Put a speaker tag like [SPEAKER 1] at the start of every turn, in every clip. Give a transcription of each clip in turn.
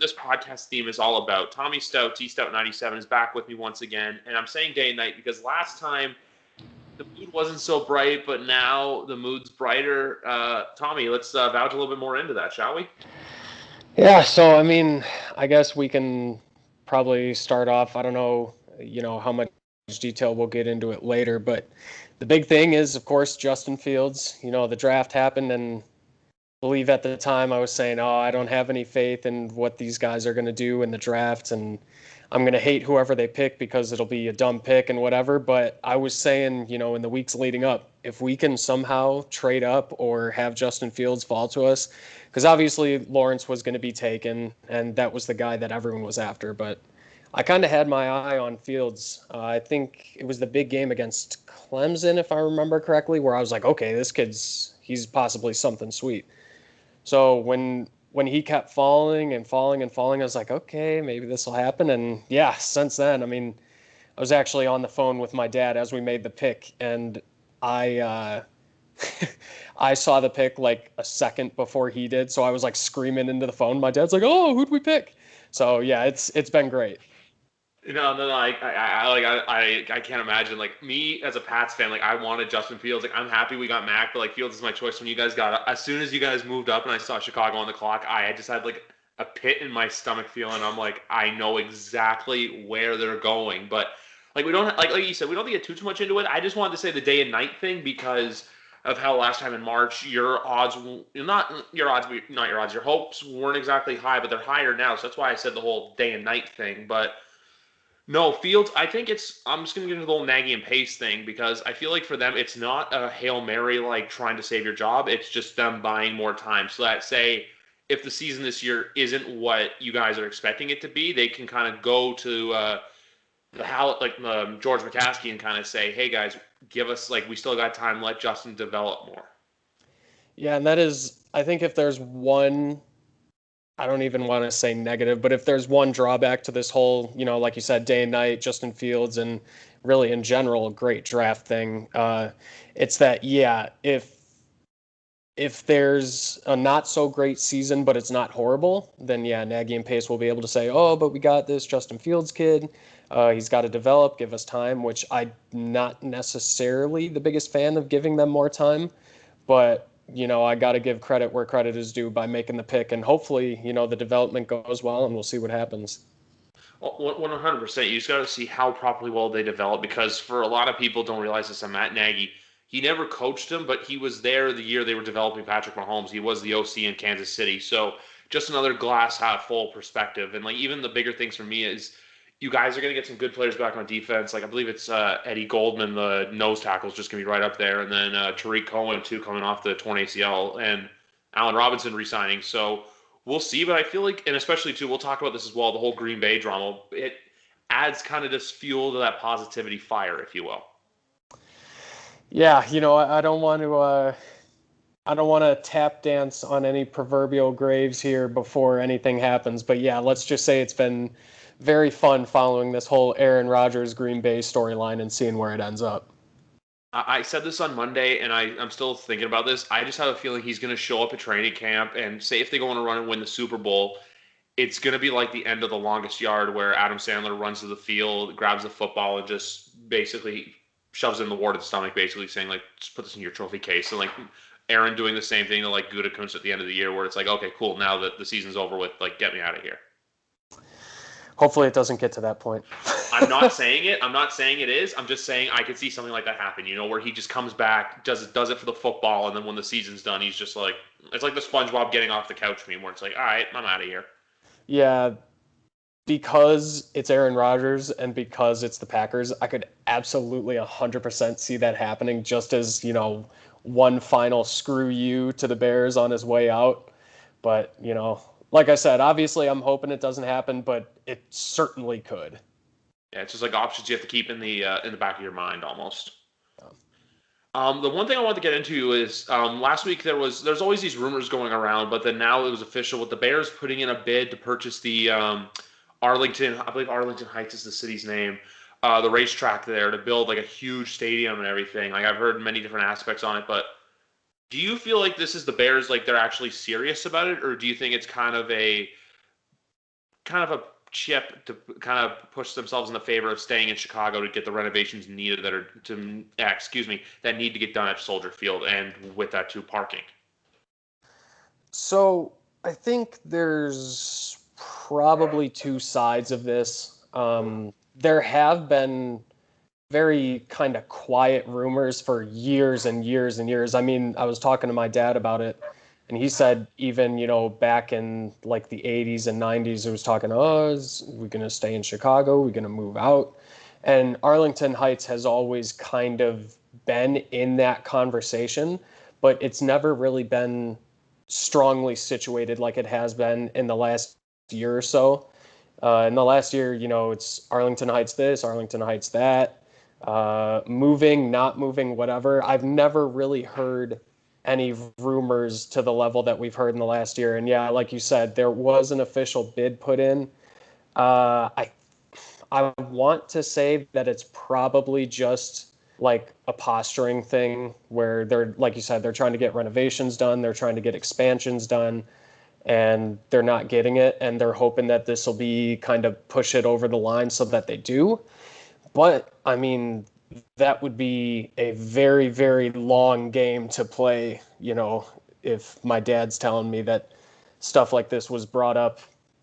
[SPEAKER 1] this podcast theme is all about. Tommy Stout, Stout 97, is back with me once again, and I'm saying day and night because last time the mood wasn't so bright, but now the mood's brighter. Tommy, let's vouch a little bit more into that, shall we?
[SPEAKER 2] Yeah, so I mean, I guess we can probably start off. I don't know, how much detail we'll get into it later, but the big thing is, of course, Justin Fields. The draft happened, and I believe at the time I was saying, oh, I don't have any faith in what these guys are going to do in the draft, and I'm going to hate whoever they pick because it'll be a dumb pick and whatever. But I was saying, in the weeks leading up, if we can somehow trade up or have Justin Fields fall to us, because obviously Lawrence was going to be taken, and that was the guy that everyone was after. But I kind of had my eye on Fields. I think it was the big game against Clemson, if I remember correctly, where I was like, okay, he's possibly something sweet. So when he kept falling and falling and falling, I was like, okay, maybe this will happen. And yeah, since then, I mean, I was actually on the phone with my dad as we made the pick, and I I saw the pick like a second before he did, so I was like screaming into the phone. My dad's like, "Oh, who'd we pick?" So yeah, it's been great.
[SPEAKER 1] No. I can't imagine. Like me as a Pats fan, like I wanted Justin Fields. Like I'm happy we got Mac, but like Fields is my choice. When you guys got, as soon as you guys moved up and I saw Chicago on the clock, I just had like a pit in my stomach feeling. I'm like, I know exactly where they're going, but like we don't like you said, we don't need to get too much into it. I just wanted to say the day and night thing because of how last time in March your odds, not your odds, not your odds, your hopes weren't exactly high, but they're higher now. So that's why I said the whole day and night thing, but. No, Fields, I think I'm just going to get into the whole Nagy and Pace thing because I feel like for them, it's not a Hail Mary like trying to save your job. It's just them buying more time. So that, say, if the season this year isn't what you guys are expecting it to be, they can kind of go to George McCaskey and kind of say, hey, guys, give us, like, we still got time. Let Justin develop more.
[SPEAKER 2] Yeah, and that is, I think if there's one, I don't even want to say negative, but if there's one drawback to this whole, like you said, day and night, Justin Fields, and really in general, great draft thing, it's that, yeah, if there's a not so great season, but it's not horrible, then yeah, Nagy and Pace will be able to say, oh, but we got this Justin Fields kid. He's got to develop, give us time, which I'm not necessarily the biggest fan of giving them more time. But, I got to give credit where credit is due by making the pick. And hopefully, the development goes well and we'll see what happens.
[SPEAKER 1] 100%. You just got to see how properly well they develop because for a lot of people don't realize this on Matt Nagy. He never coached him, but he was there the year they were developing Patrick Mahomes. He was the OC in Kansas City. So just another glass half full perspective. And like even the bigger things for me is you guys are going to get some good players back on defense. Like I believe it's Eddie Goldman, the nose tackle, is just going to be right up there. And then Tariq Cohen, too, coming off the torn ACL. And Allen Robinson re-signing. So we'll see. But I feel like, and especially, too, we'll talk about this as well, the whole Green Bay drama. It adds kind of this fuel to that positivity fire, if you will.
[SPEAKER 2] Yeah, I don't want to. I don't want to tap dance on any proverbial graves here before anything happens, but yeah, let's just say it's been very fun following this whole Aaron Rodgers Green Bay storyline and seeing where it ends up.
[SPEAKER 1] I said this on Monday, and I'm still thinking about this. I just have a feeling he's going to show up at training camp and say if they go on a run and win the Super Bowl, it's going to be like the end of The Longest Yard where Adam Sandler runs to the field, grabs the football, and just basically shoves it in the warded stomach, basically saying, like, just put this in your trophy case. And, like, Aaron doing the same thing to, like, Gutekunst at the end of the year where it's like, okay, cool, now that the season's over with, like, get me out of here.
[SPEAKER 2] Hopefully it doesn't get to that point.
[SPEAKER 1] I'm not saying it. I'm not saying it is. I'm just saying I could see something like that happen, where he just comes back, does it for the football, and then when the season's done, he's just like, it's like the SpongeBob getting off the couch meme where it's like, all right, I'm out of here.
[SPEAKER 2] Yeah, because it's Aaron Rodgers and because it's the Packers, I could absolutely 100% see that happening just as, one final screw you to the Bears on his way out. But, like I said, obviously I'm hoping it doesn't happen, but it certainly could.
[SPEAKER 1] Yeah, it's just like options you have to keep in the back of your mind almost. The one thing I wanted to get into is last week there's always these rumors going around, but then now it was official with the Bears putting in a bid to purchase the Arlington, I believe Arlington Heights is the city's name, the racetrack there to build like a huge stadium and everything. Like I've heard many different aspects on it, but do you feel like this is the Bears, like they're actually serious about it, or do you think it's kind of a kind of a chip to kind of push themselves in the favor of staying in Chicago to get the renovations needed that need to get done at Soldier Field, and with that too, parking.
[SPEAKER 2] So I think there's probably two sides of this. There have been very kind of quiet rumors for years and years and years. I mean, I was talking to my dad about it, and he said even, back in like the 80s and 90s, it was talking, oh, is we going to stay in Chicago? We're going to move out? And Arlington Heights has always kind of been in that conversation, but it's never really been strongly situated like it has been in the last year or so. In the last year, it's Arlington Heights this, Arlington Heights that, moving, not moving, whatever. I've never really heard any rumors to the level that we've heard in the last year. And yeah, like you said, there was an official bid put in. I want to say that it's probably just like a posturing thing where they're, like you said, they're trying to get renovations done, they're trying to get expansions done, and they're not getting it, and they're hoping that this will be kind of push it over the line so that they do. But I mean, that would be a very, very long game to play, if my dad's telling me that stuff like this was brought up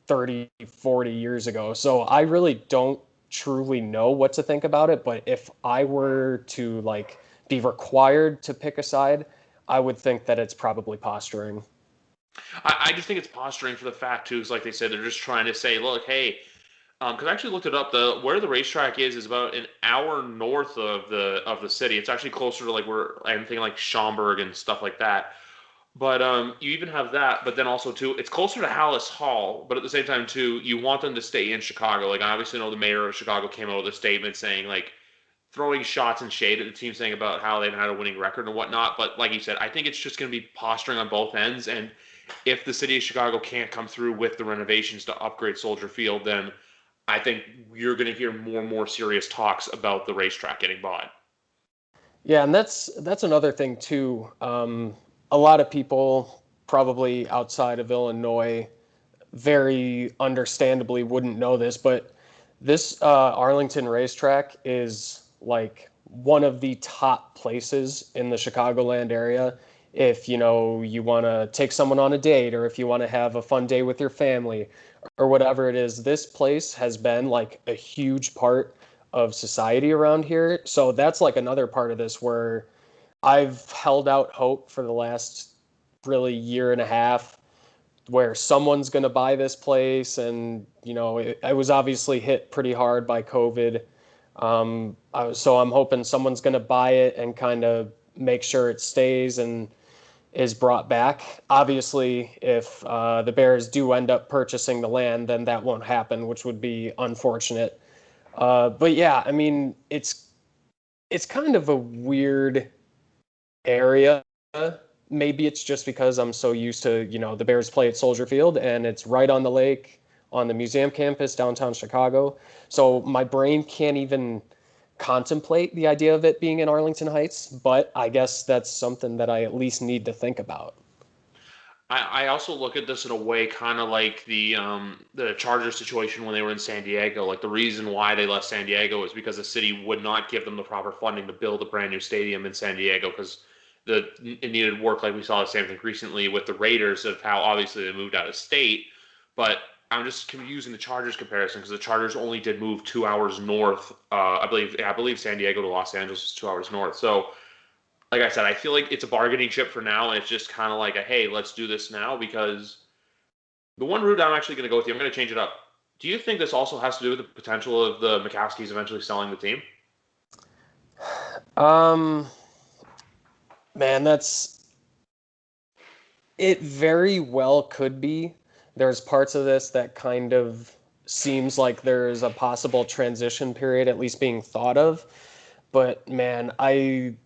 [SPEAKER 2] 30, 40 years ago. So I really don't truly know what to think about it. But if I were to like be required to pick a side, I would think that it's probably posturing.
[SPEAKER 1] I just think it's posturing for the fact too, is like they said, they're just trying to say, look, hey, because I actually looked it up. Where the racetrack is about an hour north of the city. It's actually closer to like where I'm thinking like Schaumburg and stuff like that. But you even have that. But then also too, it's closer to Hallis Hall. But at the same time too, you want them to stay in Chicago. Like I obviously know the mayor of Chicago came out with a statement saying like throwing shots and shade at the team, saying about how they've had a winning record and whatnot. But like you said, I think it's just going to be posturing on both ends. And if the city of Chicago can't come through with the renovations to upgrade Soldier Field, then I think you're going to hear more and more serious talks about the racetrack getting bought.
[SPEAKER 2] Yeah, and that's another thing too. A lot of people probably outside of Illinois very understandably wouldn't know this, but this Arlington Racetrack is like one of the top places in the Chicagoland area. If you want to take someone on a date, or if you want to have a fun day with your family, or whatever it is, this place has been like a huge part of society around here. So that's like another part of this where I've held out hope for the last really year and a half where someone's going to buy this place. And, I was obviously hit pretty hard by COVID. So I'm hoping someone's going to buy it and kind of make sure it stays and is brought back. Obviously, if the Bears do end up purchasing the land, then that won't happen, which would be unfortunate. But yeah, I mean, it's kind of a weird area. Maybe it's just because I'm so used to, the Bears play at Soldier Field and it's right on the lake on the museum campus, downtown Chicago. So my brain can't even contemplate the idea of it being in Arlington Heights, but I guess that's something that I at least need to think about.
[SPEAKER 1] I also look at this in a way kind of like the Chargers situation when they were in San Diego. Like the reason why they left San Diego is because the city would not give them the proper funding to build a brand new stadium in San Diego because it needed work. Like we saw the same thing recently with the Raiders of how obviously they moved out of state. But I'm just using the Chargers comparison because the Chargers only did move 2 hours north. I believe San Diego to Los Angeles is 2 hours north. So like I said, I feel like it's a bargaining chip for now, and it's just kind of like hey, let's do this now, because the one route I'm actually going to go with you, I'm going to change it up. Do you think this also has to do with the potential of the McCaskies eventually selling the team?
[SPEAKER 2] Man, it very well could be. There's parts of this that kind of seems like there's a possible transition period at least being thought of. But man, I've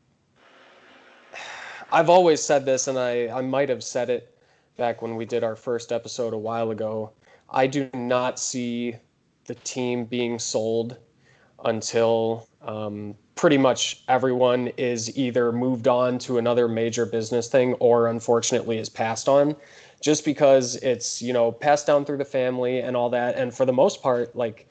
[SPEAKER 2] always said this, and I might have said it back when we did our first episode a while ago. I do not see the team being sold until pretty much everyone is either moved on to another major business thing or unfortunately is passed on. just because it's, passed down through the family and all that. And for the most part, like,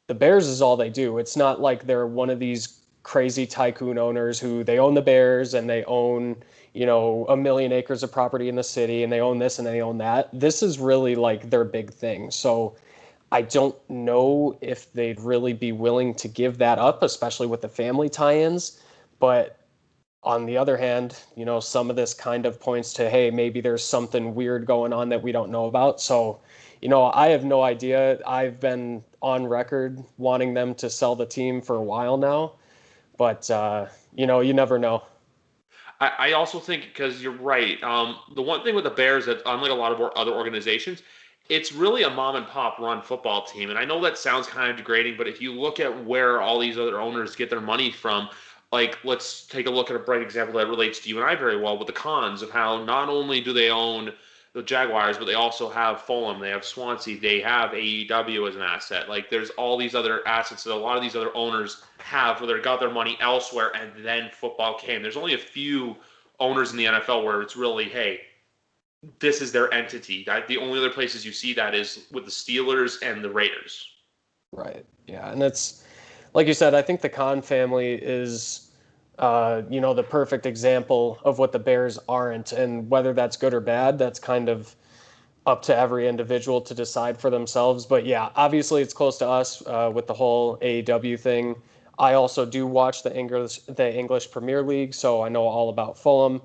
[SPEAKER 2] the Bears is all they do. It's not like they're one of these crazy tycoon owners who they own the Bears and they own, 1 million acres of property in the city and they own this and they own that. This is really like their big thing. So I don't know if they'd really be willing to give that up, especially with the family tie-ins. But on the other hand, some of this kind of points to, hey, maybe there's something weird going on that we don't know about. So, I have no idea. I've been on record wanting them to sell the team for a while now, but you never know.
[SPEAKER 1] I also think, because you're right, the one thing with the Bears that, unlike a lot of other organizations, it's really a mom and pop run football team. And I know that sounds kind of degrading, but if you look at where all these other owners get their money from, like, let's take a look at a bright example that relates to you and I very well with the Cons, of how not only do they own the Jaguars, but they also have Fulham, they have Swansea, they have AEW as an asset. Like, there's all these other assets that a lot of these other owners have where they got their money elsewhere and then football came. There's only a few owners in the NFL where it's really, hey, this is their entity. The only other places you see that is with the Steelers and the Raiders.
[SPEAKER 2] Right. Yeah. And it's, like you said, I think the Khan family is, the perfect example of what the Bears aren't. And whether that's good or bad, that's kind of up to every individual to decide for themselves. But yeah, obviously it's close to us with the whole AEW thing. I also do watch the English Premier League, so I know all about Fulham.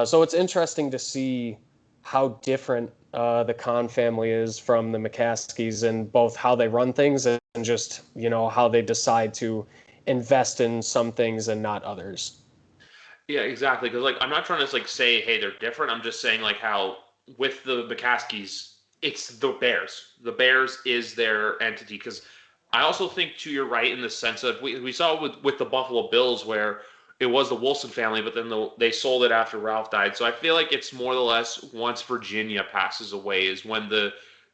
[SPEAKER 2] So it's interesting to see how different the Khan family is from the McCaskies, and both how they run things and just, how they decide to invest in some things and not others.
[SPEAKER 1] Yeah, exactly. Because, like, I'm not trying to, like, say, hey, they're different. I'm just saying, like, how with the McCaskies, it's the Bears. The Bears is their entity. Because I also think, too, you're right in the sense of we saw it with the Buffalo Bills where it was the Wilson family, but then they sold it after Ralph died. So I feel like it's more or less once Virginia passes away is when the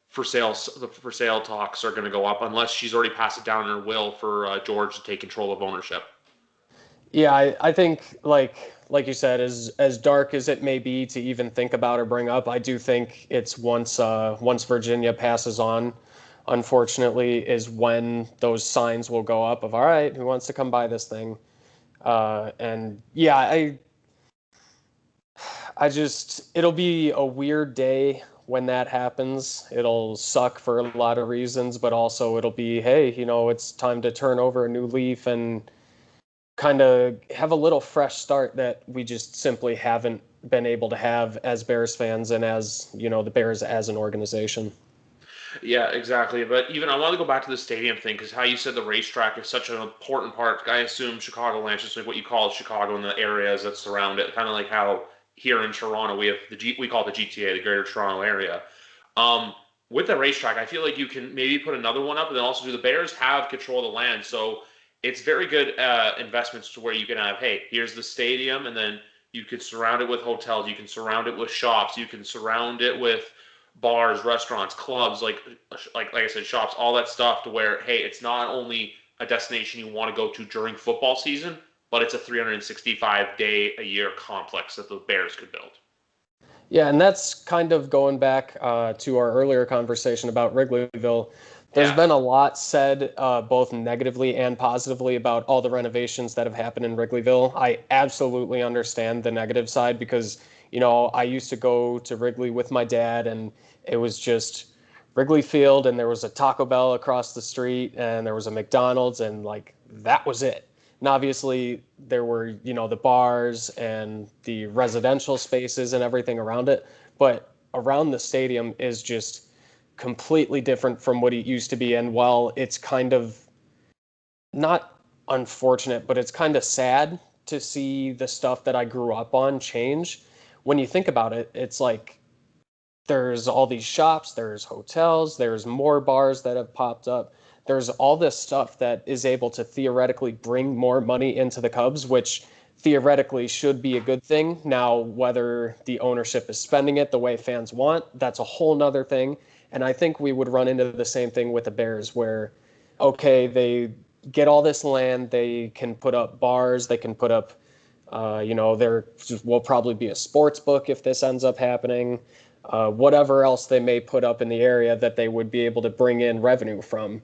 [SPEAKER 1] for sale talks are going to go up, unless she's already passed it down in her will for George to take control of ownership.
[SPEAKER 2] Yeah, I think like you said, as dark as it may be to even think about or bring up, I do think it's once Virginia passes on, unfortunately, is when those signs will go up of, all right, who wants to come buy this thing? And yeah, I just, it'll be a weird day when that happens. It'll suck for a lot of reasons, but also it'll be, hey, it's time to turn over a new leaf and kind of have a little fresh start that we just simply haven't been able to have as Bears fans and as, the Bears as an organization.
[SPEAKER 1] Yeah, exactly. But even I want to go back to the stadium thing because how you said the racetrack is such an important part. I assume Chicagoland, just like what you call Chicago and the areas that surround it, kind of like how here in Toronto we have we call it the GTA, the Greater Toronto Area. Um, with the racetrack, I feel like you can maybe put another one up, and then also do the Bears have control of the land, so it's very good investments to where you can have, hey, here's the stadium, and then you could surround it with hotels, you can surround it with shops, you can surround it with bars, restaurants, clubs, like I said, shops, all that stuff to where, hey, it's not only a destination you want to go to during football season, but it's a 365-day a year complex that the Bears could build.
[SPEAKER 2] Yeah, and that's kind of going back to our earlier conversation about Wrigleyville. There's
[SPEAKER 1] Yeah.
[SPEAKER 2] been a lot said, both negatively and positively, about all the renovations that have happened in Wrigleyville. I absolutely understand the negative side because, I used to go to Wrigley with my dad, and it was just Wrigley Field, and there was a Taco Bell across the street, and there was a McDonald's, and like that was it. And obviously, there were, the bars and the residential spaces and everything around it. But around the stadium is just completely different from what it used to be. And while it's kind of not unfortunate, but it's kind of sad to see the stuff that I grew up on change. When you think about it, it's like there's all these shops, there's hotels, there's more bars that have popped up. There's all this stuff that is able to theoretically bring more money into the Cubs, which theoretically should be a good thing. Now, whether the ownership is spending it the way fans want, that's a whole nother thing. And I think we would run into the same thing with the Bears where, okay, they get all this land, they can put up bars, they can put up, there will probably be a sports book if this ends up happening. whatever else they may put up in the area that they would be able to bring in revenue from.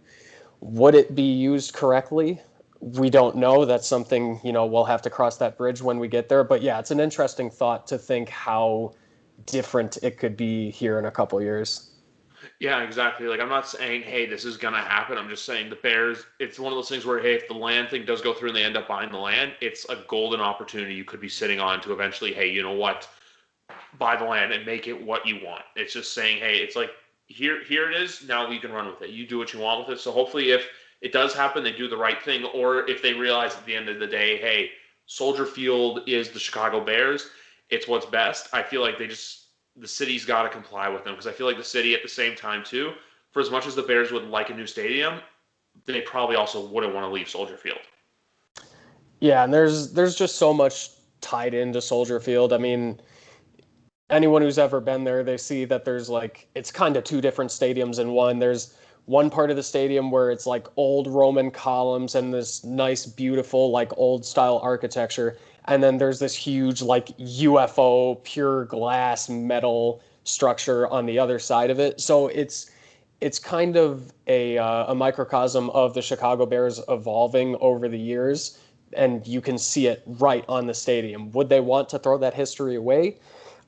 [SPEAKER 2] Would it be used correctly? We don't know. That's something, we'll have to cross that bridge when we get there. But yeah, it's an interesting thought to think how different it could be here in a couple years.
[SPEAKER 1] Yeah, exactly. Like, I'm not saying, hey, this is going to happen. I'm just saying the Bears, it's one of those things where, hey, if the land thing does go through and they end up buying the land, it's a golden opportunity you could be sitting on to eventually, hey, you know what? Buy the land and make it what you want. It's just saying, hey, it's like, here it is. Now you can run with it. You do what you want with it. So hopefully if it does happen, they do the right thing. Or if they realize at the end of the day, hey, Soldier Field is the Chicago Bears, it's what's best. I feel like the city's got to comply with them, because I feel like the city at the same time too, for as much as the Bears would like a new stadium, they probably also wouldn't want to leave Soldier Field.
[SPEAKER 2] Yeah, and there's just so much tied into Soldier Field. I mean, anyone who's ever been there, they see that there's it's kind of two different stadiums in one. There's one part of the stadium where it's like old Roman columns and this nice, beautiful, old style architecture. And then there's this huge, UFO, pure glass metal structure on the other side of it. So it's kind of a microcosm of the Chicago Bears evolving over the years. And you can see it right on the stadium. Would they want to throw that history away?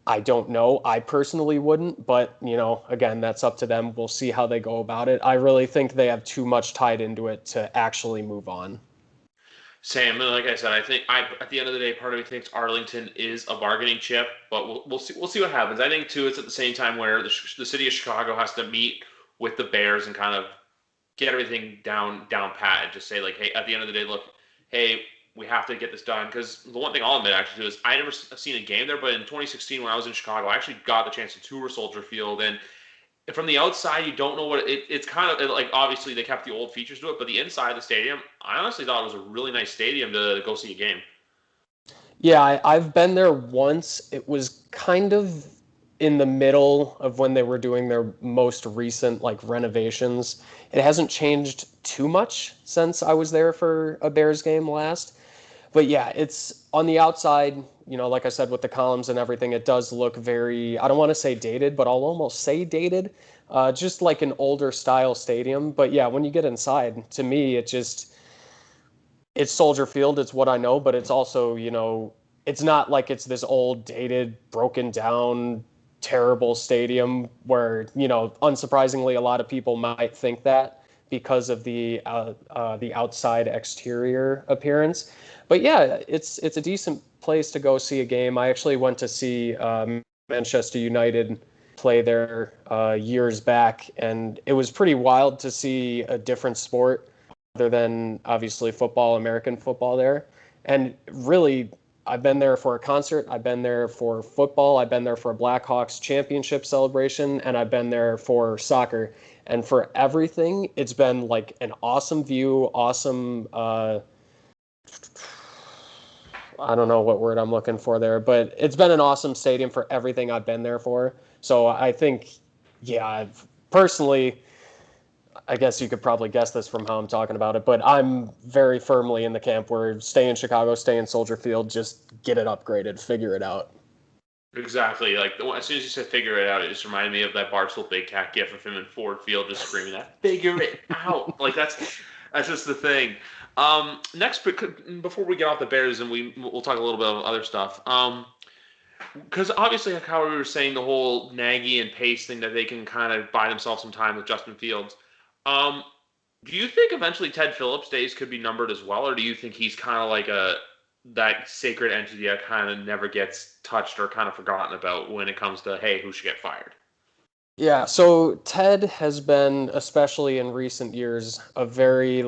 [SPEAKER 2] I don't know. I personally wouldn't, but, again, that's up to them. We'll see how they go about it. I really think they have too much tied into it to actually move on.
[SPEAKER 1] Same, and like I said, I think at the end of the day, part of me thinks Arlington is a bargaining chip, but we'll see what happens. I think too, it's at the same time where the city of Chicago has to meet with the Bears and kind of get everything down pat and just say, like, hey, at the end of the day, look, hey, we have to get this done. Because the one thing I'll admit actually too is I never seen a game there, but in 2016 when I was in Chicago, I actually got the chance to tour Soldier Field, and from the outside, you don't know what it's kind of like. Obviously, they kept the old features to it, but the inside of the stadium, I honestly thought it was a really nice stadium to go see a game.
[SPEAKER 2] Yeah, I've been there once. It was kind of in the middle of when they were doing their most recent renovations. It hasn't changed too much since I was there for a Bears game last. But yeah, it's on the outside, like I said, with the columns and everything, it does look very, I don't want to say dated, but I'll almost say dated, just like an older style stadium. But yeah, when you get inside, to me, it's Soldier Field. It's what I know, but it's also, it's not like it's this old, dated, broken down, terrible stadium where, unsurprisingly, a lot of people might think that because of the outside exterior appearance. But yeah, it's a decent place to go see a game. I actually went to see Manchester United play there years back, and it was pretty wild to see a different sport other than obviously football, American football there. And really, I've been there for a concert, I've been there for football, I've been there for a Blackhawks championship celebration, and I've been there for soccer. And for everything, it's been an awesome view, awesome, I don't know what word I'm looking for there, but it's been an awesome stadium for everything I've been there for. So I think, yeah, personally, I guess you could probably guess this from how I'm talking about it, but I'm very firmly in the camp where stay in Chicago, stay in Soldier Field, just get it upgraded, figure it out.
[SPEAKER 1] Exactly. As soon as you said figure it out, it just reminded me of that Barstool Big Cat gif of him in Ford Field just screaming that, figure it out. That's just the thing. Next, before we get off the Bears and we'll talk a little bit of other stuff. Because obviously, like how we were saying, the whole Nagy and Pace thing, that they can kind of buy themselves some time with Justin Fields. Do you think eventually Ted Phillips' days could be numbered as well, or do you think he's kind of like that sacred entity that kind of never gets touched or kind of forgotten about when it comes to, hey, who should get fired?
[SPEAKER 2] Yeah, so Ted has been, especially in recent years, a very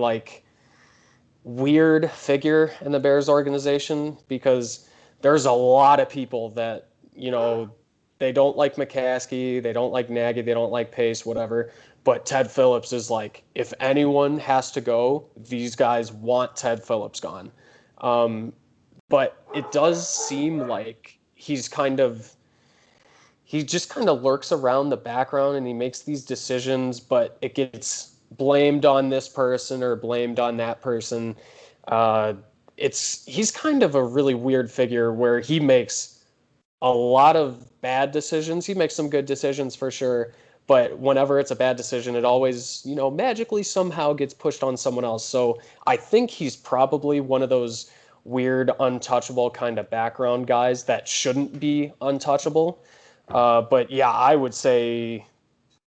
[SPEAKER 2] weird figure in the Bears organization, because there's a lot of people that, they don't like McCaskey, they don't like Nagy, they don't like Pace, whatever. But Ted Phillips is if anyone has to go, these guys want Ted Phillips gone. But it does seem like he just kind of lurks around the background and he makes these decisions, but it gets blamed on this person or blamed on that person. He's kind of a really weird figure where he makes a lot of bad decisions. He makes some good decisions for sure, but whenever it's a bad decision, it always, magically somehow gets pushed on someone else. So I think he's probably one of those weird, untouchable kind of background guys that shouldn't be untouchable. But yeah, I would say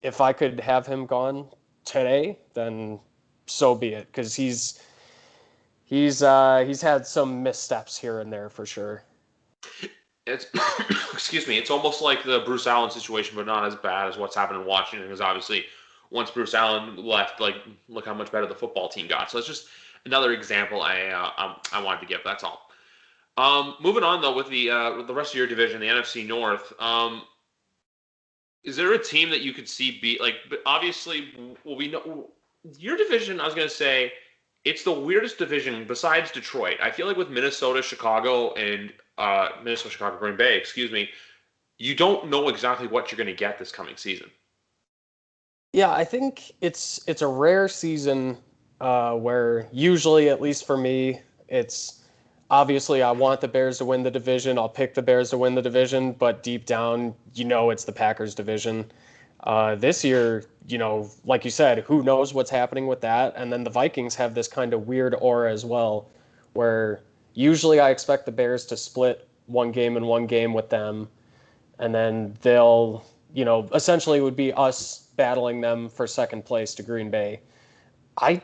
[SPEAKER 2] if I could have him gone today, then so be it, because he's had some missteps here and there for sure.
[SPEAKER 1] It's excuse me. It's almost like the Bruce Allen situation, but not as bad as what's happened in Washington. Because obviously, once Bruce Allen left, like look how much better the football team got. So it's just another example I wanted to give. That's all. Moving on though with the rest of your division, the NFC North. Is there a team that you could see beat like? But obviously, well, we know your division. I was gonna say it's the weirdest division besides Detroit. I feel like with Minnesota, Chicago, and Minnesota, Chicago, Green Bay, excuse me, you don't know exactly what you're going to get this coming season.
[SPEAKER 2] Yeah, I think it's a rare season where usually, at least for me, it's obviously I want the Bears to win the division. I'll pick the Bears to win the division, but deep down, it's the Packers division. This year, like you said, who knows what's happening with that? And then the Vikings have this kind of weird aura as well, where usually I expect the Bears to split one game and one game with them, and then they'll, essentially it would be us battling them for second place to Green Bay. I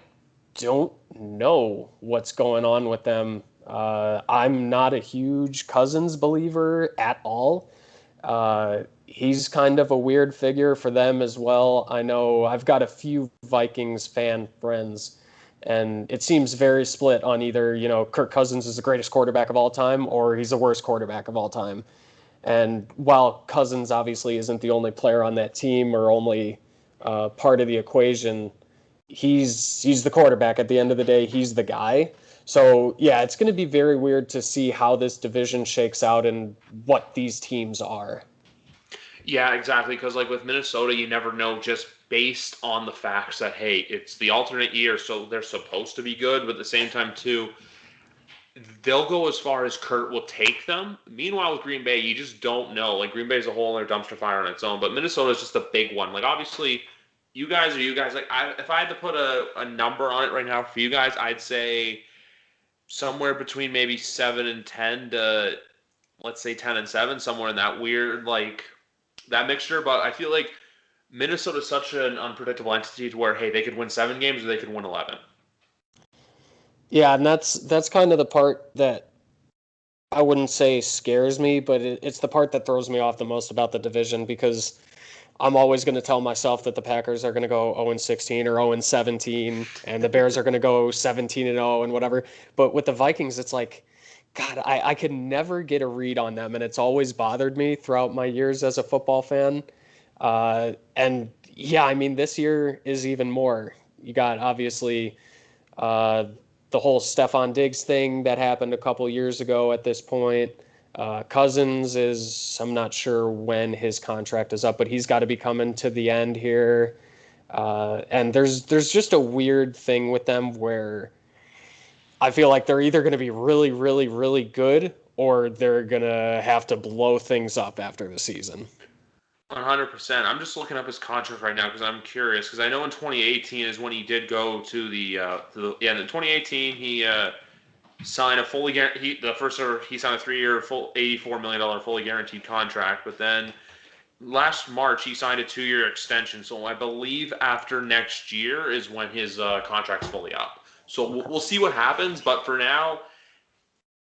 [SPEAKER 2] don't know what's going on with them. I'm not a huge Cousins believer at all. He's kind of a weird figure for them as well. I know I've got a few Vikings fan friends, and it seems very split on either, Kirk Cousins is the greatest quarterback of all time or he's the worst quarterback of all time. And while Cousins obviously isn't the only player on that team or only part of the equation, he's the quarterback. At the end of the day, he's the guy. So yeah, it's going to be very weird to see how this division shakes out and what these teams are.
[SPEAKER 1] Yeah, exactly. Because like with Minnesota, you never know just based on the facts that hey, it's the alternate year, so they're supposed to be good. But at the same time, too, they'll go as far as Kurt will take them. Meanwhile, with Green Bay, you just don't know. Like Green Bay's a whole other dumpster fire on its own, but Minnesota's just a big one. Like obviously, you guys are you guys. Like if I had to put a number on it right now for you guys, I'd say somewhere between maybe 7 and 10 to let's say 10 and 7, somewhere in that weird like that mixture. But I feel like Minnesota's such an unpredictable entity to where hey, they could win 7 games or they could win 11.
[SPEAKER 2] Yeah, and that's kind of the part that I wouldn't say scares me, but it's the part that throws me off the most about the division, because I'm always going to tell myself that the Packers are going to go 0-16 or 0-17, and the Bears are going to go 17-0 and whatever. But with the Vikings, it's like, God, I can never get a read on them, and it's always bothered me throughout my years as a football fan. And yeah, I mean, this year is even more. You got obviously the whole Stephon Diggs thing that happened a couple years ago at this point. Cousins I'm not sure when his contract is up, but he's got to be coming to the end here. And there's just a weird thing with them where I feel like they're either going to be really, really, really good or they're going to have to blow things up after the season.
[SPEAKER 1] 100%. I'm just looking up his contract right now because I'm curious. Because I know in 2018 is when he did go to in 2018 he signed a fully guaranteed he signed a 3-year full $84 million fully guaranteed contract. But then last March he signed a 2-year extension. So I believe after next year is when his contract's fully up. So we'll see what happens. But for now,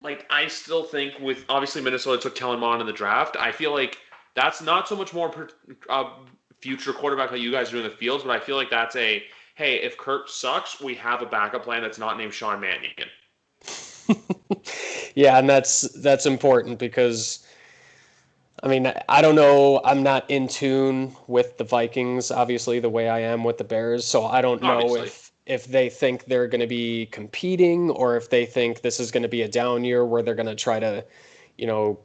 [SPEAKER 1] like I still think with obviously Minnesota took Kellen Mond in the draft. I feel like that's not so much more future quarterback like you guys do in the fields, but I feel like that's hey, if Kurt sucks, we have a backup plan that's not named Sean Mannion.
[SPEAKER 2] Yeah, and that's important because, I mean, I don't know. I'm not in tune with the Vikings, obviously, the way I am with the Bears. So I don't know
[SPEAKER 1] Obviously.
[SPEAKER 2] if they think they're going to be competing or if they think this is going to be a down year where they're going to try to,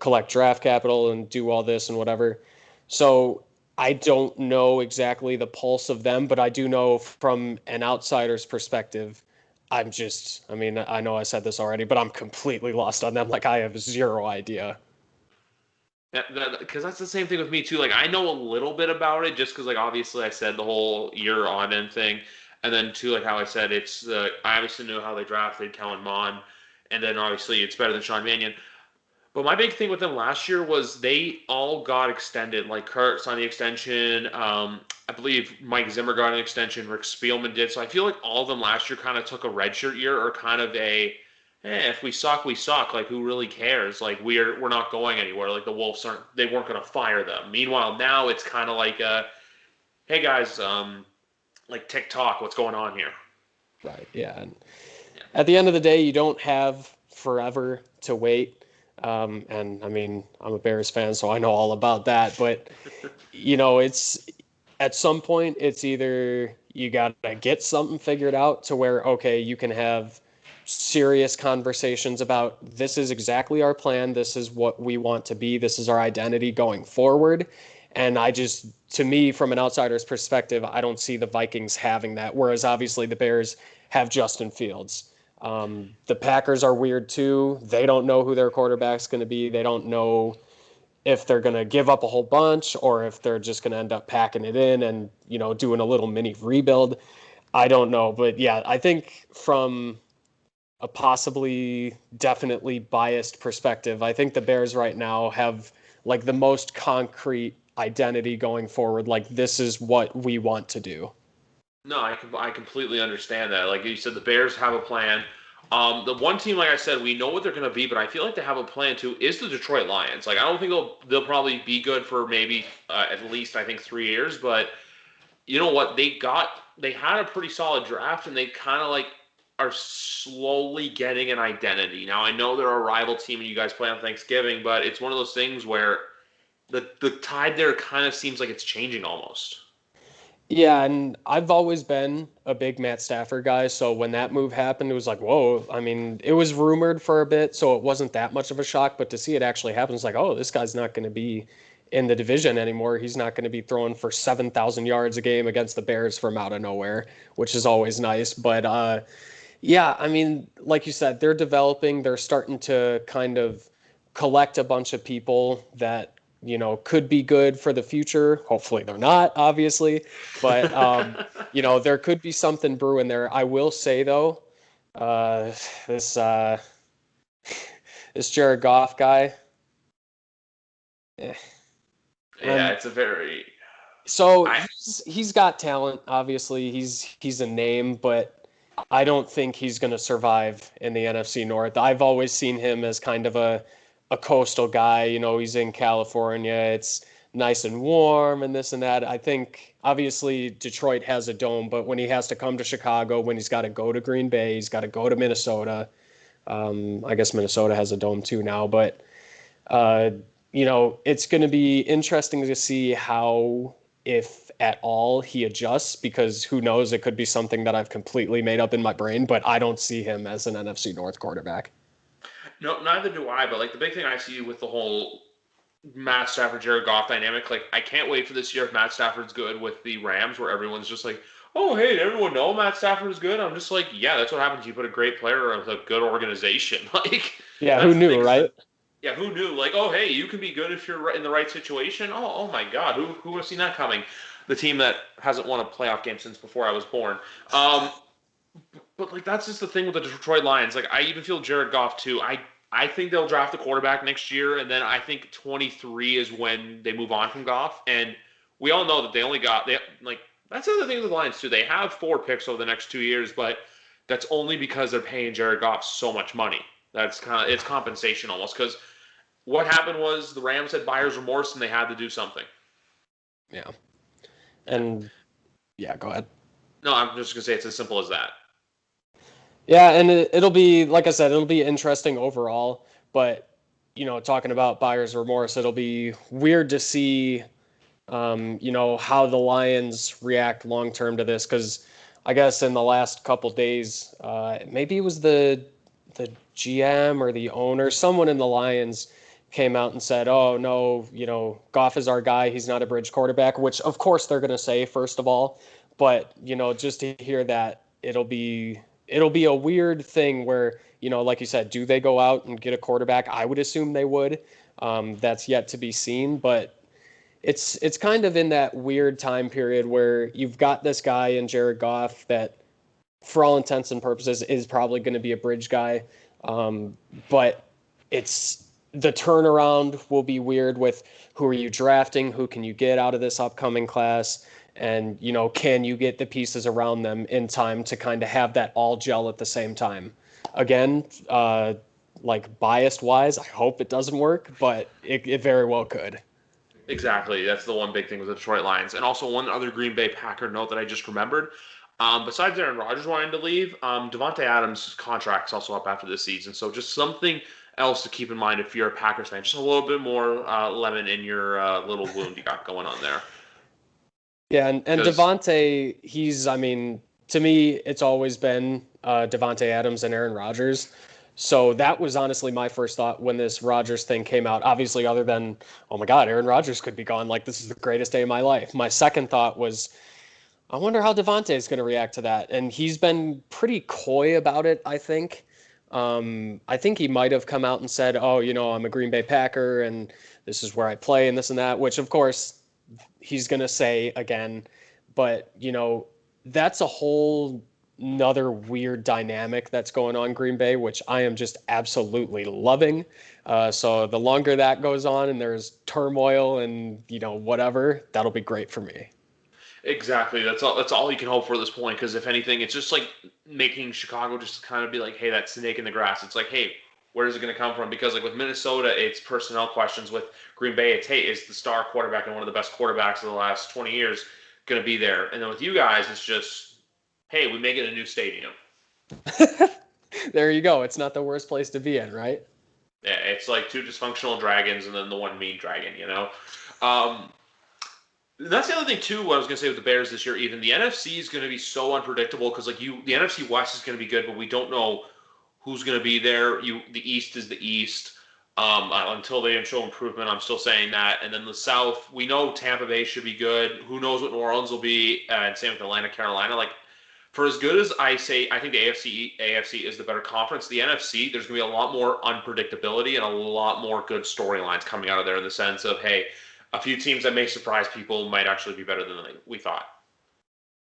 [SPEAKER 2] collect draft capital and do all this and whatever. So I don't know exactly the pulse of them, but I do know from an outsider's perspective, I mean, I know I said this already, but I'm completely lost on them. Like I have zero idea.
[SPEAKER 1] Because that's the same thing with me too. Like I know a little bit about it just because like obviously I said the whole year on end thing, and then too like how I said it's I obviously knew how they drafted Kellen Mond, and then obviously it's better than Sean Mannion. But my big thing with them last year was they all got extended. Like Kurt signed the extension. I believe Mike Zimmer got an extension. Rick Spielman did. So I feel like all of them last year kind of took a redshirt year or kind of if we suck, we suck. Like who really cares? Like we're not going anywhere. Like the Wolves weren't going to fire them. Meanwhile, now it's kind of like, hey guys, like TikTok, what's going on here?
[SPEAKER 2] Right. Yeah. And at the end of the day, you don't have forever to wait. And I mean, I'm a Bears fan, so I know all about that. But, it's at some point, it's either you got to get something figured out to where, okay, you can have serious conversations about this is exactly our plan. This is what we want to be. This is our identity going forward. And to me, from an outsider's perspective, I don't see the Vikings having that. Whereas obviously the Bears have Justin Fields. The Packers are weird too. They don't know who their quarterback's going to be. They don't know if they're going to give up a whole bunch or if they're just going to end up packing it in and, doing a little mini rebuild. I don't know. But yeah, I think from a possibly definitely biased perspective, I think the Bears right now have like the most concrete identity going forward. Like this is what we want to do.
[SPEAKER 1] No, I completely understand that. Like you said, the Bears have a plan. The one team, like I said, we know what they're going to be, but I feel like they have a plan too. Is the Detroit Lions? Like I don't think they'll probably be good for maybe at least I think 3 years. But you know what? They had a pretty solid draft, and they kind of like are slowly getting an identity. Now I know they're a rival team, and you guys play on Thanksgiving, but it's one of those things where the tide there kind of seems like it's changing almost.
[SPEAKER 2] Yeah, and I've always been a big Matt Stafford guy, so when that move happened, it was like, whoa. I mean, it was rumored for a bit, so it wasn't that much of a shock, but to see it actually happen, it's like, oh, this guy's not going to be in the division anymore. He's not going to be throwing for 7,000 yards a game against the Bears from out of nowhere, which is always nice. But yeah, I mean, like you said, they're developing. They're starting to kind of collect a bunch of people that could be good for the future. Hopefully they're not, obviously, but there could be something brewing there. I will say though, this this Jared Goff guy.
[SPEAKER 1] Yeah, it's a very.
[SPEAKER 2] So he's got talent. Obviously, he's a name, but I don't think he's going to survive in the NFC North. I've always seen him as kind of a coastal guy. He's in California. It's nice and warm and this and that. I think obviously Detroit has a dome, but when he has to come to Chicago, when he's got to go to Green Bay, he's got to go to Minnesota. I guess Minnesota has a dome too now, but it's going to be interesting to see how, if at all, he adjusts, because who knows, it could be something that I've completely made up in my brain, but I don't see him as an NFC North quarterback.
[SPEAKER 1] No, neither do I. But like the big thing I see with the whole Matt Stafford, Jared Goff dynamic, like I can't wait for this year if Matt Stafford's good with the Rams, where everyone's just like, oh hey, did everyone know Matt Stafford is good? I'm just like, yeah, that's what happens. You put a great player with a good organization. Like,
[SPEAKER 2] yeah, who knew, right?
[SPEAKER 1] Yeah, who knew? Like, oh hey, you can be good if you're in the right situation. Oh my God, who would have seen that coming? The team that hasn't won a playoff game since before I was born. But like that's just the thing with the Detroit Lions. Like I even feel Jared Goff too. I think they'll draft a quarterback next year, and then I think 23 is when they move on from Goff. And we all know that that's the other thing with the Lions too. They have 4 picks over the next 2 years, but that's only because they're paying Jared Goff so much money. It's compensation almost, because what happened was the Rams had buyer's remorse and they had to do something.
[SPEAKER 2] Yeah. And yeah, go ahead.
[SPEAKER 1] No, I'm just gonna say it's as simple as that.
[SPEAKER 2] Yeah, and it'll be, like I said, it'll be interesting overall. But, talking about buyer's remorse, it'll be weird to see, how the Lions react long term to this. Because I guess in the last couple days, maybe it was the GM or the owner, someone in the Lions came out and said, oh, no, Goff is our guy. He's not a bridge quarterback, which, of course, they're going to say, first of all. But, just to hear that, it'll be a weird thing where, like you said, do they go out and get a quarterback? I would assume they would. That's yet to be seen, but it's kind of in that weird time period where you've got this guy in Jared Goff that, for all intents and purposes, is probably going to be a bridge guy. But it's the turnaround will be weird with who are you drafting, who can you get out of this upcoming class, and can you get the pieces around them in time to kind of have that all gel at the same time. Again, like biased wise, I hope it doesn't work, but it very well could.
[SPEAKER 1] Exactly. That's the one big thing with the Detroit Lions. And also one other Green Bay Packer note that I just remembered. Besides Aaron Rodgers wanting to leave, Devontae Adams' contract's also up after this season. So just something else to keep in mind if you're a Packers fan. Just a little bit more lemon in your little wound you got going on there.
[SPEAKER 2] Yeah, and Devontae, to me, it's always been Devontae Adams and Aaron Rodgers. So that was honestly my first thought when this Rodgers thing came out. Obviously, other than, oh my God, Aaron Rodgers could be gone. Like, this is the greatest day of my life. My second thought was, I wonder how Devontae is going to react to that. And he's been pretty coy about it, I think. I think he might have come out and said, oh, I'm a Green Bay Packer and this is where I play and this and that, which, of course, he's going to say again. But, that's a whole another weird dynamic that's going on in Green Bay, which I am just absolutely loving. So the longer that goes on and there's turmoil and, whatever, that'll be great for me.
[SPEAKER 1] Exactly. That's all you can hope for at this point, because if anything, it's just like making Chicago just kind of be like, hey, that snake in the grass. It's like, hey, where is it going to come from? Because like with Minnesota, it's personnel questions. With Green Bay, it's, hey, is the star quarterback and one of the best quarterbacks of the last 20 years going to be there? And then with you guys, it's just, hey, we make it a new stadium.
[SPEAKER 2] There you go. It's not the worst place to be in, right?
[SPEAKER 1] Yeah, it's like two dysfunctional dragons and then the one mean dragon, That's the other thing, too, what I was going to say with the Bears this year, even. The NFC is going to be so unpredictable because, the NFC West is going to be good, but we don't know who's going to be there. The East is the East. Until they show improvement, I'm still saying that. And then the South, we know Tampa Bay should be good. Who knows what New Orleans will be, and same with Atlanta, Carolina. Like, for as good as I think the AFC is the better conference, the NFC, there's going to be a lot more unpredictability and a lot more good storylines coming out of there in the sense of, hey, a few teams that may surprise people might actually be better than we thought.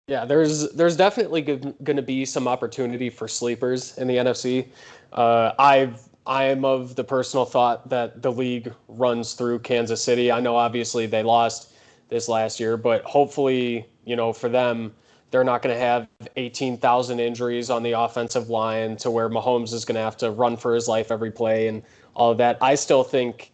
[SPEAKER 2] Yeah, there's definitely going to be some opportunity for sleepers in the NFC. I am of the personal thought that the league runs through Kansas City. I know obviously they lost this last year, but hopefully, for them, they're not going to have 18,000 injuries on the offensive line to where Mahomes is going to have to run for his life every play and all of that. I still think,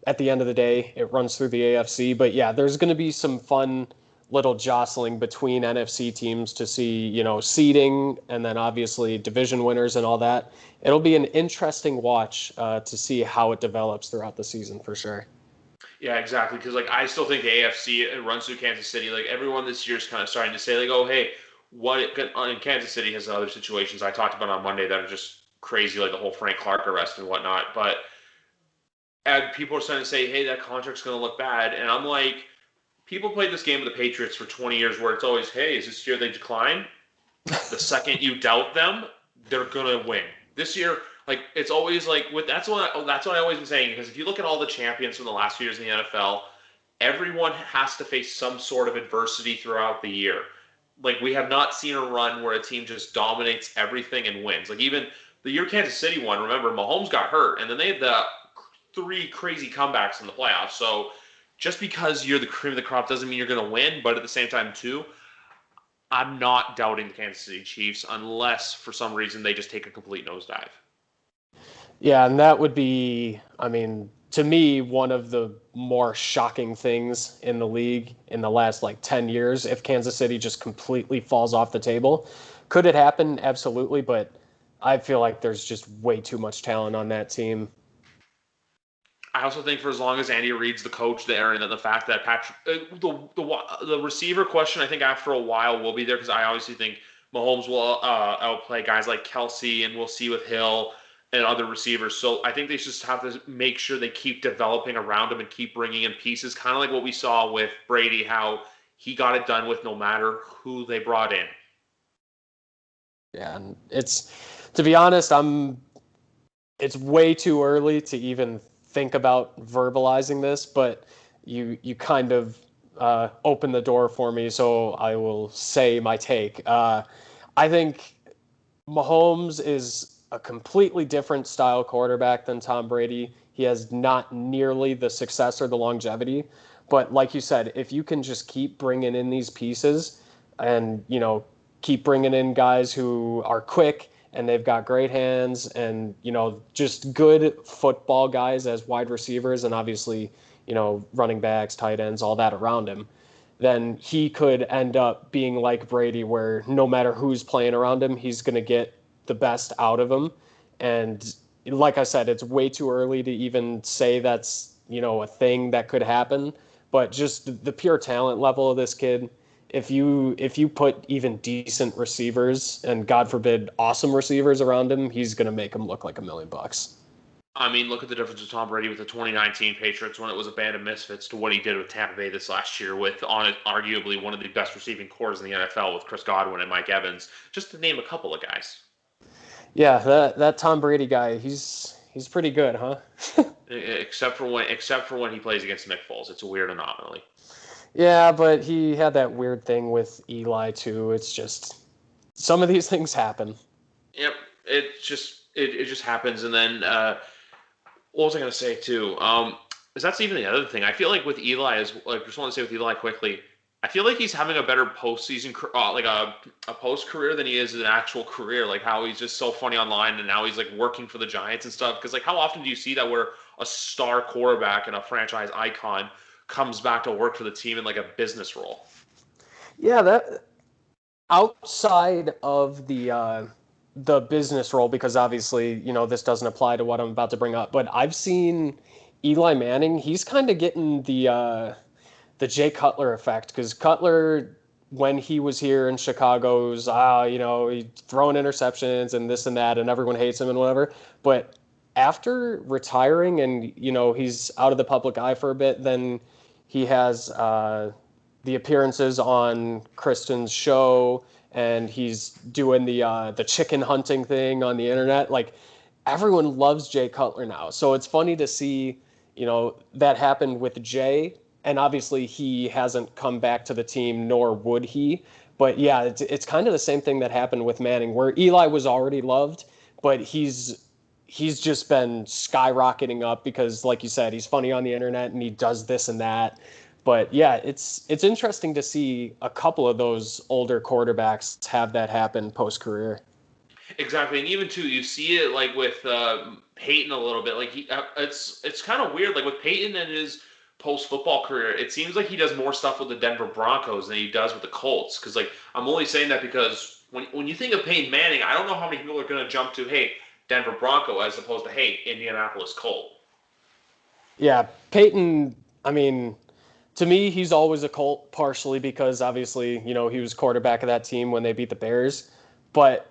[SPEAKER 2] at the end of the day, it runs through the AFC. But yeah, there's going to be some fun little jostling between NFC teams to see, seeding and then obviously division winners and all that. It'll be an interesting watch to see how it develops throughout the season for sure.
[SPEAKER 1] Yeah, exactly. Because I still think the AFC it runs through Kansas City. Like everyone this year is kind of starting to say oh, hey, what in Kansas City has other situations I talked about on Monday that are just crazy, like the whole Frank Clark arrest and whatnot. But and people are starting to say, hey, that contract's going to look bad. And I'm like, people played this game with the Patriots for 20 years where it's always, hey, is this year they decline? The second you doubt them, they're going to win. This year, it's always that's what I always been saying, because if you look at all the champions from the last few years in the NFL, everyone has to face some sort of adversity throughout the year. We have not seen a run where a team just dominates everything and wins. Even the year Kansas City won, remember, Mahomes got hurt, and then they had the 3 crazy comebacks in the playoffs. So just because you're the cream of the crop doesn't mean you're going to win. But at the same time, too, I'm not doubting the Kansas City Chiefs unless for some reason they just take a complete nosedive.
[SPEAKER 2] Yeah, and that would be, to me, one of the more shocking things in the league in the last 10 years if Kansas City just completely falls off the table. Could it happen? Absolutely. But I feel like there's just way too much talent on that team.
[SPEAKER 1] I also think for as long as Andy Reid's the coach there, and that the fact that Patrick, the receiver question, I think after a while will be there, because I obviously think Mahomes will outplay guys like Kelsey, and we'll see with Hill and other receivers. So I think they just have to make sure they keep developing around him and keep bringing in pieces, kind of like what we saw with Brady, how he got it done with no matter who they brought in.
[SPEAKER 2] Yeah, and to be honest, it's way too early to even think about verbalizing this, but you kind of open the door for me, so I will say my take. I think Mahomes is a completely different style quarterback than Tom Brady. He has not nearly the success or the longevity. But like you said, if you can just keep bringing in these pieces and, keep bringing in guys who are quick and they've got great hands and, just good football guys as wide receivers and obviously, running backs, tight ends, all that around him, then he could end up being like Brady, where no matter who's playing around him, he's going to get the best out of him. And like I said, it's way too early to even say that's, a thing that could happen. But just the pure talent level of this kid, if you put even decent receivers and God forbid awesome receivers around him, he's going to make him look like $1,000,000.
[SPEAKER 1] I mean, look at the difference with Tom Brady with the 2019 Patriots when it was a band of misfits to what he did with Tampa Bay this last year with arguably one of the best receiving corps in the NFL with Chris Godwin and Mike Evans, just to name a couple of guys.
[SPEAKER 2] Yeah, that Tom Brady guy, he's pretty good, huh?
[SPEAKER 1] except for when he plays against Nick Foles. It's a weird anomaly.
[SPEAKER 2] Yeah, but he had that weird thing with Eli too. It's just some of these things happen.
[SPEAKER 1] Yep, it just happens. And then what was I going to say too? Is that's even the other thing? I feel like with Eli just want to say with Eli quickly. I feel like he's having a better postseason, like a post career than he is an actual career. Like how he's just so funny online, and now he's like working for the Giants and stuff. Because like how often do you see that where a star quarterback and a franchise icon comes back to work for the team in like a business role?
[SPEAKER 2] Yeah, that outside of the business role, because obviously this doesn't apply to what I'm about to bring up. But I've seen Eli Manning. He's kind of getting the Jay Cutler effect, because Cutler, when he was here in Chicago's, he's throwing interceptions and this and that, and everyone hates him and whatever. But after retiring and, he's out of the public eye for a bit, then he has the appearances on Kristen's show, and he's doing the chicken hunting thing on the internet. Like, everyone loves Jay Cutler now. So it's funny to see, that happened with Jay. And obviously he hasn't come back to the team, nor would he. But yeah, it's kind of the same thing that happened with Manning, where Eli was already loved, but he's just been skyrocketing up because, like you said, he's funny on the internet and he does this and that. But yeah, it's interesting to see a couple of those older quarterbacks have that happen post-career.
[SPEAKER 1] Exactly, and even too, you see it like with Peyton a little bit. Like it's kind of weird. Like with Peyton and his post-football career, it seems like he does more stuff with the Denver Broncos than he does with the Colts. Because, like, I'm only saying that because when you think of Peyton Manning, I don't know how many people are going to jump to, hey, Denver Bronco, as opposed to, hey, Indianapolis Colt.
[SPEAKER 2] Yeah, Peyton, I mean, to me, he's always a Colt, partially because, obviously, he was quarterback of that team when they beat the Bears. But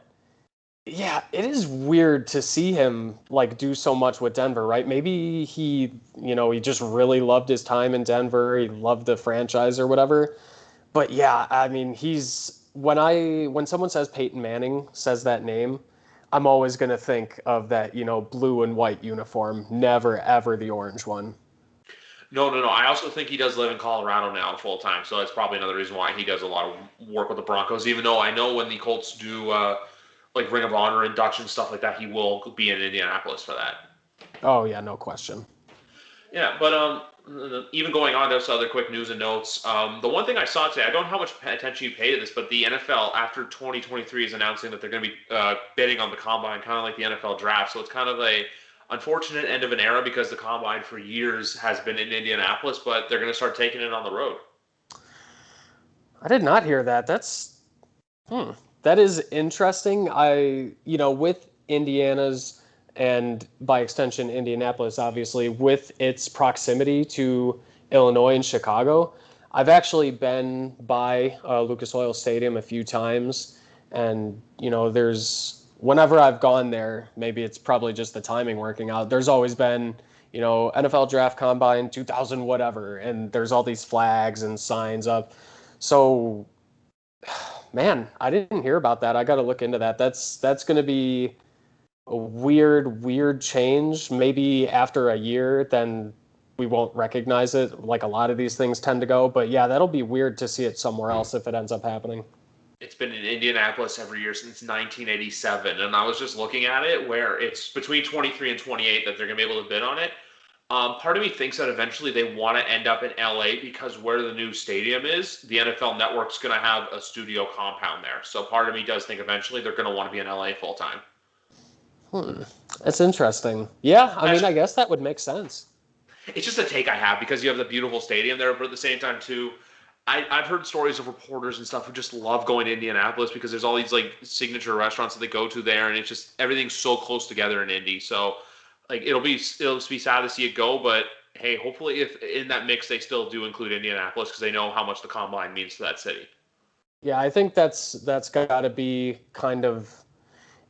[SPEAKER 2] yeah, it is weird to see him like do so much with Denver, right? Maybe he just really loved his time in Denver. He loved the franchise or whatever. But yeah, I mean, when someone says Peyton Manning, says that name, I'm always going to think of that, blue and white uniform, never ever the orange one.
[SPEAKER 1] No. I also think he does live in Colorado now full time, so that's probably another reason why he does a lot of work with the Broncos. Even though I know when the Colts do like Ring of Honor induction, stuff like that, he will be in Indianapolis for that.
[SPEAKER 2] Oh yeah, no question.
[SPEAKER 1] Yeah, but even going on to some other quick news and notes, the one thing I saw today, I don't know how much attention you paid to this, but the NFL after 2023 is announcing that they're going to be bidding on the Combine, kind of like the NFL Draft. So it's kind of a unfortunate end of an era because the Combine for years has been in Indianapolis, but they're going to start taking it on the road.
[SPEAKER 2] I did not hear that. That is interesting. With Indiana's and by extension Indianapolis, obviously, with its proximity to Illinois and Chicago, I've actually been by Lucas Oil Stadium a few times, and whenever I've gone there, maybe it's probably just the timing working out. There's always been, NFL Draft Combine 2000 whatever, and there's all these flags and signs up. So, man, I didn't hear about that. I got to look into that. That's going to be a weird change. Maybe after a year, then we won't recognize it like a lot of these things tend to go. But yeah, that'll be weird to see it somewhere else if it ends up happening.
[SPEAKER 1] It's been in Indianapolis every year since 1987, and I was just looking at it where it's between 23 and 28 that they're going to be able to bid on it. Part of me thinks that eventually they want to end up in LA because where the new stadium is, the NFL Network's going to have a studio compound there. So part of me does think eventually they're going to want to be in LA full time.
[SPEAKER 2] That's interesting. Yeah, I mean,
[SPEAKER 1] That's,
[SPEAKER 2] I guess that would make sense.
[SPEAKER 1] it's just a take I have because you have the beautiful stadium there, but at the same time too, I've heard stories of reporters and stuff who just love going to Indianapolis because there's all these like signature restaurants that they go to there, and it's just everything's so close together in Indy. So like it'll just be sad to see it go, but hey, hopefully if in that mix they still do include Indianapolis because they know how much the combine means to that city.
[SPEAKER 2] Yeah, I think that's got to be kind of,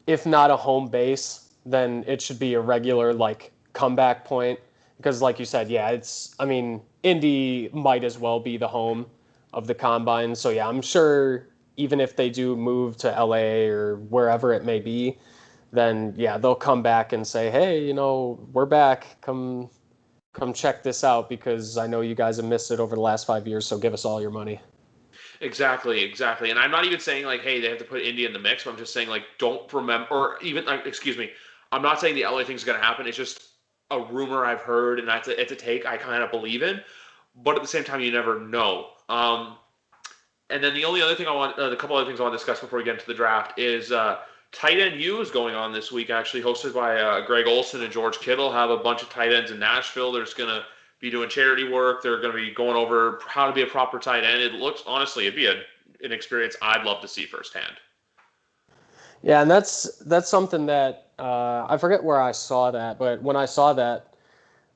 [SPEAKER 2] if not a home base, then it should be a regular like comeback point because like you said, yeah, I mean, Indy might as well be the home of the combine. So yeah, I'm sure even if they do move to LA or wherever it may be, then yeah, they'll come back and say, "Hey, we're back. Come check this out because I know you guys have missed it over the last 5 years, so give us all your money."
[SPEAKER 1] Exactly. And I'm not even saying like, hey, they have to put Indy in the mix, but I'm just saying like, don't remember, or even like, excuse me, I'm not saying the LA thing's going to happen. It's just a rumor I've heard, and it's a take I kind of believe in. But at the same time, you never know. And then the only other thing a couple other things I want to discuss before we get into the draft is tight end U is going on this week, actually hosted by Greg Olson and George Kittle. Have a bunch of tight ends in Nashville. They're just going to be doing charity work. They're going to be going over how to be a proper tight end. It looks, honestly, it'd be an experience I'd love to see firsthand.
[SPEAKER 2] Yeah, and that's something that I forget where I saw that, but when I saw that,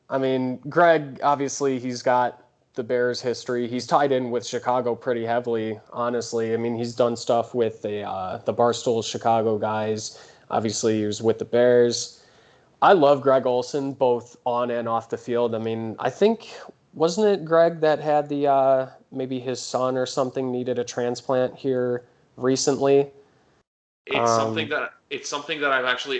[SPEAKER 2] I mean, Greg, obviously, he's got the Bears history. He's tied in with Chicago pretty heavily, honestly. I mean, he's done stuff with the Barstool Chicago guys. Obviously, he was with the Bears. I love Greg Olson, both on and off the field. I mean, I think, wasn't it Greg that had the maybe his son or something needed a transplant here recently?
[SPEAKER 1] It's something that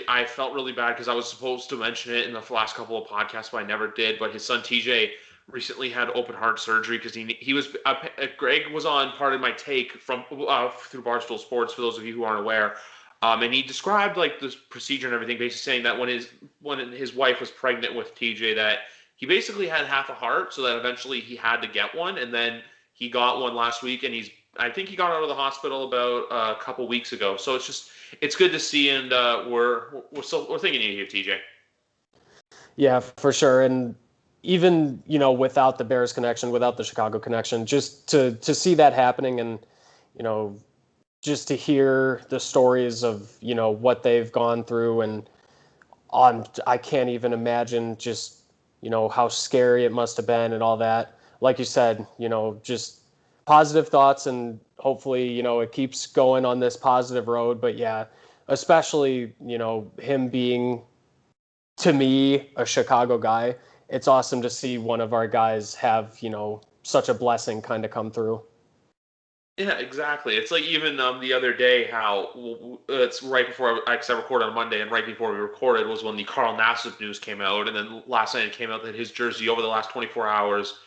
[SPEAKER 1] I felt really bad because I was supposed to mention it in the last couple of podcasts, but I never did. But his son TJ recently had open heart surgery because he was Greg was on part of my take from through Barstool Sports for those of you who aren't aware, and he described like this procedure and everything, basically saying that when his wife was pregnant with TJ, that he basically had half a heart, so that eventually he had to get one, and then he got one last week, and I think he got out of the hospital about a couple weeks ago. So it's good to see, and we're thinking of you, TJ.
[SPEAKER 2] Yeah, for sure. And even, without the Bears connection, without the Chicago connection, just to see that happening and, just to hear the stories of, what they've gone through and I can't even imagine just, how scary it must have been and all that. Like you said, just positive thoughts and hopefully, it keeps going on this positive road. But yeah, especially, him being, to me, a Chicago guy, it's awesome to see one of our guys have, such a blessing kind of come through.
[SPEAKER 1] Yeah, exactly. It's like even the other day how it's right before I recorded on Monday, and right before we recorded was when the Carl Nassib news came out, and then last night it came out that his jersey over the last 24 hours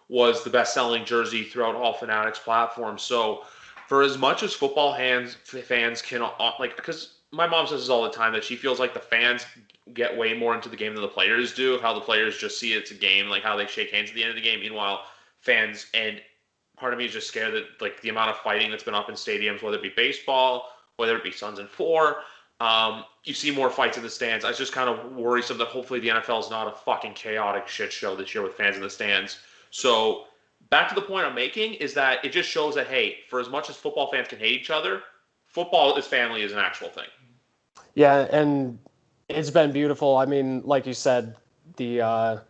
[SPEAKER 1] was the best-selling jersey throughout all Fanatics platforms. So for as much as football fans can like, because my mom says this all the time that she feels like the fans get way more into the game than the players do. How the players just see it's a game, like how they shake hands at the end of the game. Meanwhile, fans and part of me is just scared that like the amount of fighting that's been up in stadiums, whether it be baseball, whether it be Suns and Four, you see more fights in the stands. I was just kind of worrisome that hopefully the NFL is not a fucking chaotic shit show this year with fans in the stands. So back to the point I'm making is that it just shows that, hey, for as much as football fans can hate each other, football as family is an actual thing.
[SPEAKER 2] Yeah, and it's been beautiful. I mean, like you said, the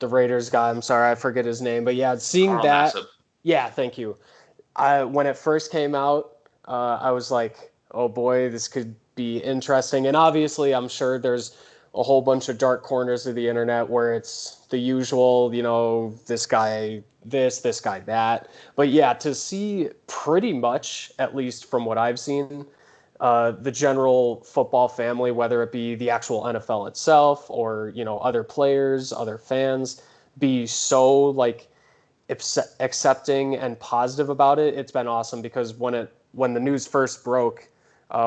[SPEAKER 2] Raiders guy, I'm sorry, I forget his name, but yeah, seeing
[SPEAKER 1] Carl
[SPEAKER 2] that.
[SPEAKER 1] Nassib.
[SPEAKER 2] Yeah, thank you. When it first came out, I was like, oh boy, this could be interesting. And obviously, I'm sure there's a whole bunch of dark corners of the internet where it's the usual, this guy this guy that. But yeah, to see pretty much, at least from what I've seen, the general football family, whether it be the actual NFL itself or, other players, other fans, be so like accepting and positive about it. It's been awesome because when the news first broke,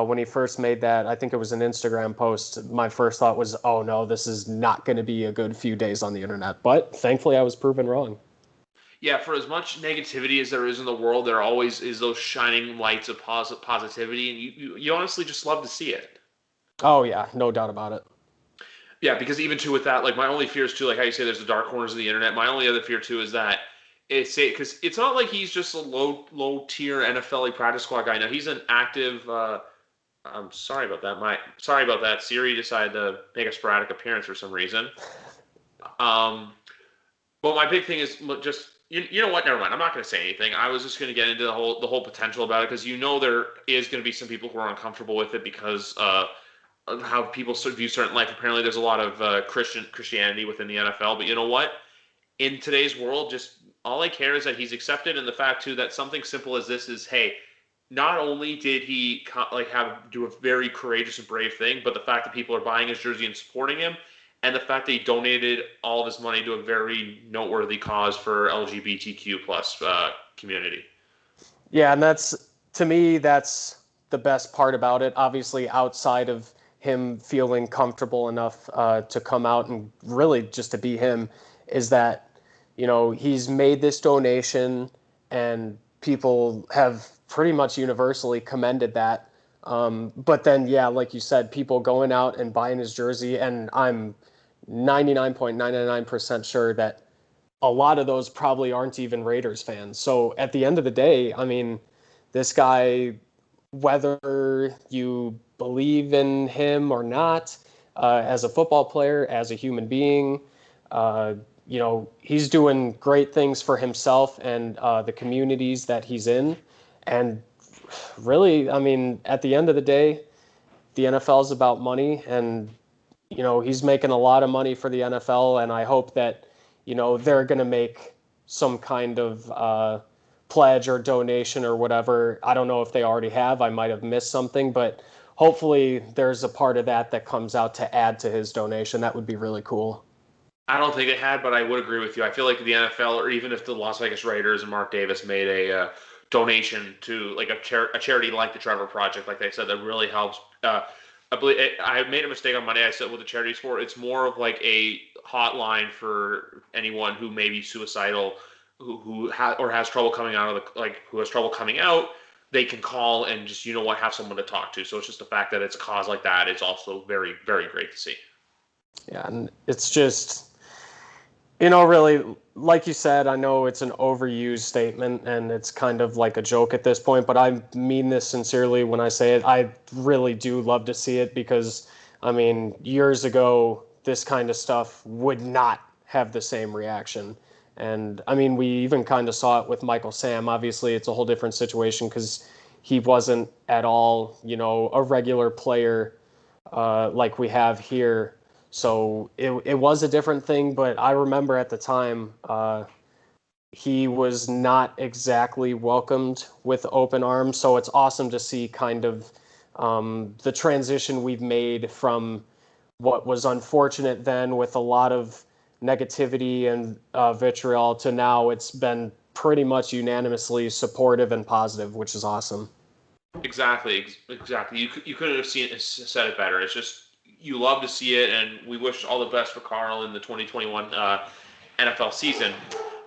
[SPEAKER 2] when he first made that, I think it was an Instagram post, my first thought was, oh no, this is not going to be a good few days on the internet. But thankfully I was proven wrong.
[SPEAKER 1] Yeah, for as much negativity as there is in the world, there always is those shining lights of positivity, and you honestly just love to see it.
[SPEAKER 2] Oh yeah, no doubt about it.
[SPEAKER 1] Yeah, because even too with that, like my only fear is too, like how you say there's the dark corners of the internet. My only other fear too is that because it's not like he's just a low tier NFL like practice squad guy. Now he's an active. I'm sorry about that. Sorry about that. Siri decided to make a sporadic appearance for some reason. But my big thing is just you know what? Never mind. I'm not going to say anything. I was just going to get into the whole potential about it because there is going to be some people who are uncomfortable with it because of how people sort of view certain life. Apparently, there's a lot of Christianity within the NFL. But you know what? In today's world, just all I care is that he's accepted, and the fact too that something simple as this is, hey, not only did he do a very courageous and brave thing, but the fact that people are buying his jersey and supporting him, and the fact that he donated all of his money to a very noteworthy cause for LGBTQ plus community.
[SPEAKER 2] Yeah, and to me, that's the best part about it. Obviously, outside of him feeling comfortable enough to come out and really just to be him, is that, he's made this donation and people have pretty much universally commended that. But then, yeah, like you said, people going out and buying his jersey, and I'm 99.999% sure that a lot of those probably aren't even Raiders fans. So at the end of the day, I mean, this guy, whether you believe in him or not, as a football player, as a human being, he's doing great things for himself and the communities that he's in. And really, I mean, at the end of the day, the NFL is about money, and he's making a lot of money for the NFL, and I hope that they're going to make some kind of pledge or donation or whatever. I don't know if they already have. I might have missed something, but hopefully there's a part of that comes out to add to his donation. That would be really cool.
[SPEAKER 1] I don't think they had, but I would agree with you. I feel like the NFL, or even if the Las Vegas Raiders and Mark Davis made a donation to like a charity like the Trevor Project, like they said, that really helps. I believe I made a mistake on Monday. I said what the charity's for. It's more of like a hotline for anyone who may be suicidal, who has trouble coming out of who has trouble coming out. They can call and just have someone to talk to. So it's just the fact that it's a cause like that. It's also very, very great to see.
[SPEAKER 2] Yeah, and it's just, really, like you said, I know it's an overused statement and it's kind of like a joke at this point, but I mean this sincerely when I say it. I really do love to see it because, I mean, years ago, this kind of stuff would not have the same reaction. And, I mean, we even kind of saw it with Michael Sam. Obviously, it's a whole different situation because he wasn't at all, a regular player like we have here. So it was a different thing, but I remember at the time he was not exactly welcomed with open arms. So it's awesome to see kind of the transition we've made from what was unfortunate then with a lot of negativity and vitriol to now it's been pretty much unanimously supportive and positive, which is awesome.
[SPEAKER 1] Exactly. You couldn't have said it better. It's just you love to see it, and we wish all the best for Carl in the 2021 NFL season.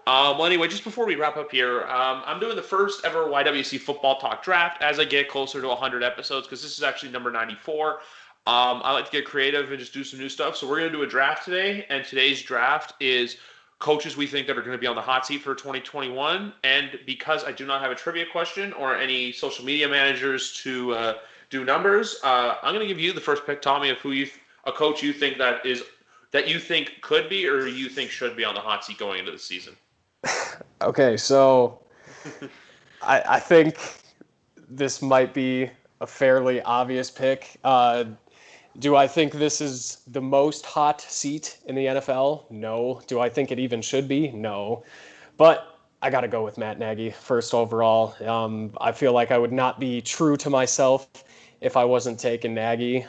[SPEAKER 1] Well, anyway, just before we wrap up here, I'm doing the first ever YWC Football Talk Draft as I get closer to 100 episodes because this is actually number 94. I like to get creative and just do some new stuff. So we're going to do a draft today, and today's draft is coaches we think that are going to be on the hot seat for 2021. And because I do not have a trivia question or any social media managers to do numbers, I'm going to give you the first pick, Tommy, of a coach you think that you think could be or you think should be on the hot seat going into the season.
[SPEAKER 2] Okay, so I think this might be a fairly obvious pick. Do I think this is the most hot seat in the NFL? No. Do I think it even should be? No. But I got to go with Matt Nagy first overall. I feel like I would not be true to myself if I wasn't taking Nagy.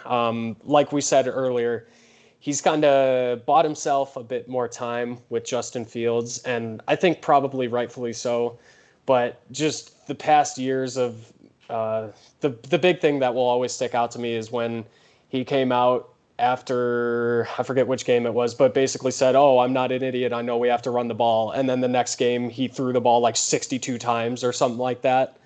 [SPEAKER 2] Like we said earlier, he's kind of bought himself a bit more time with Justin Fields, and I think probably rightfully so. But just the past years of the big thing that will always stick out to me is when he came out after, I forget which game it was, but basically said, "Oh, I'm not an idiot. I know we have to run the ball." And then the next game, he threw the ball like 62 times or something like that.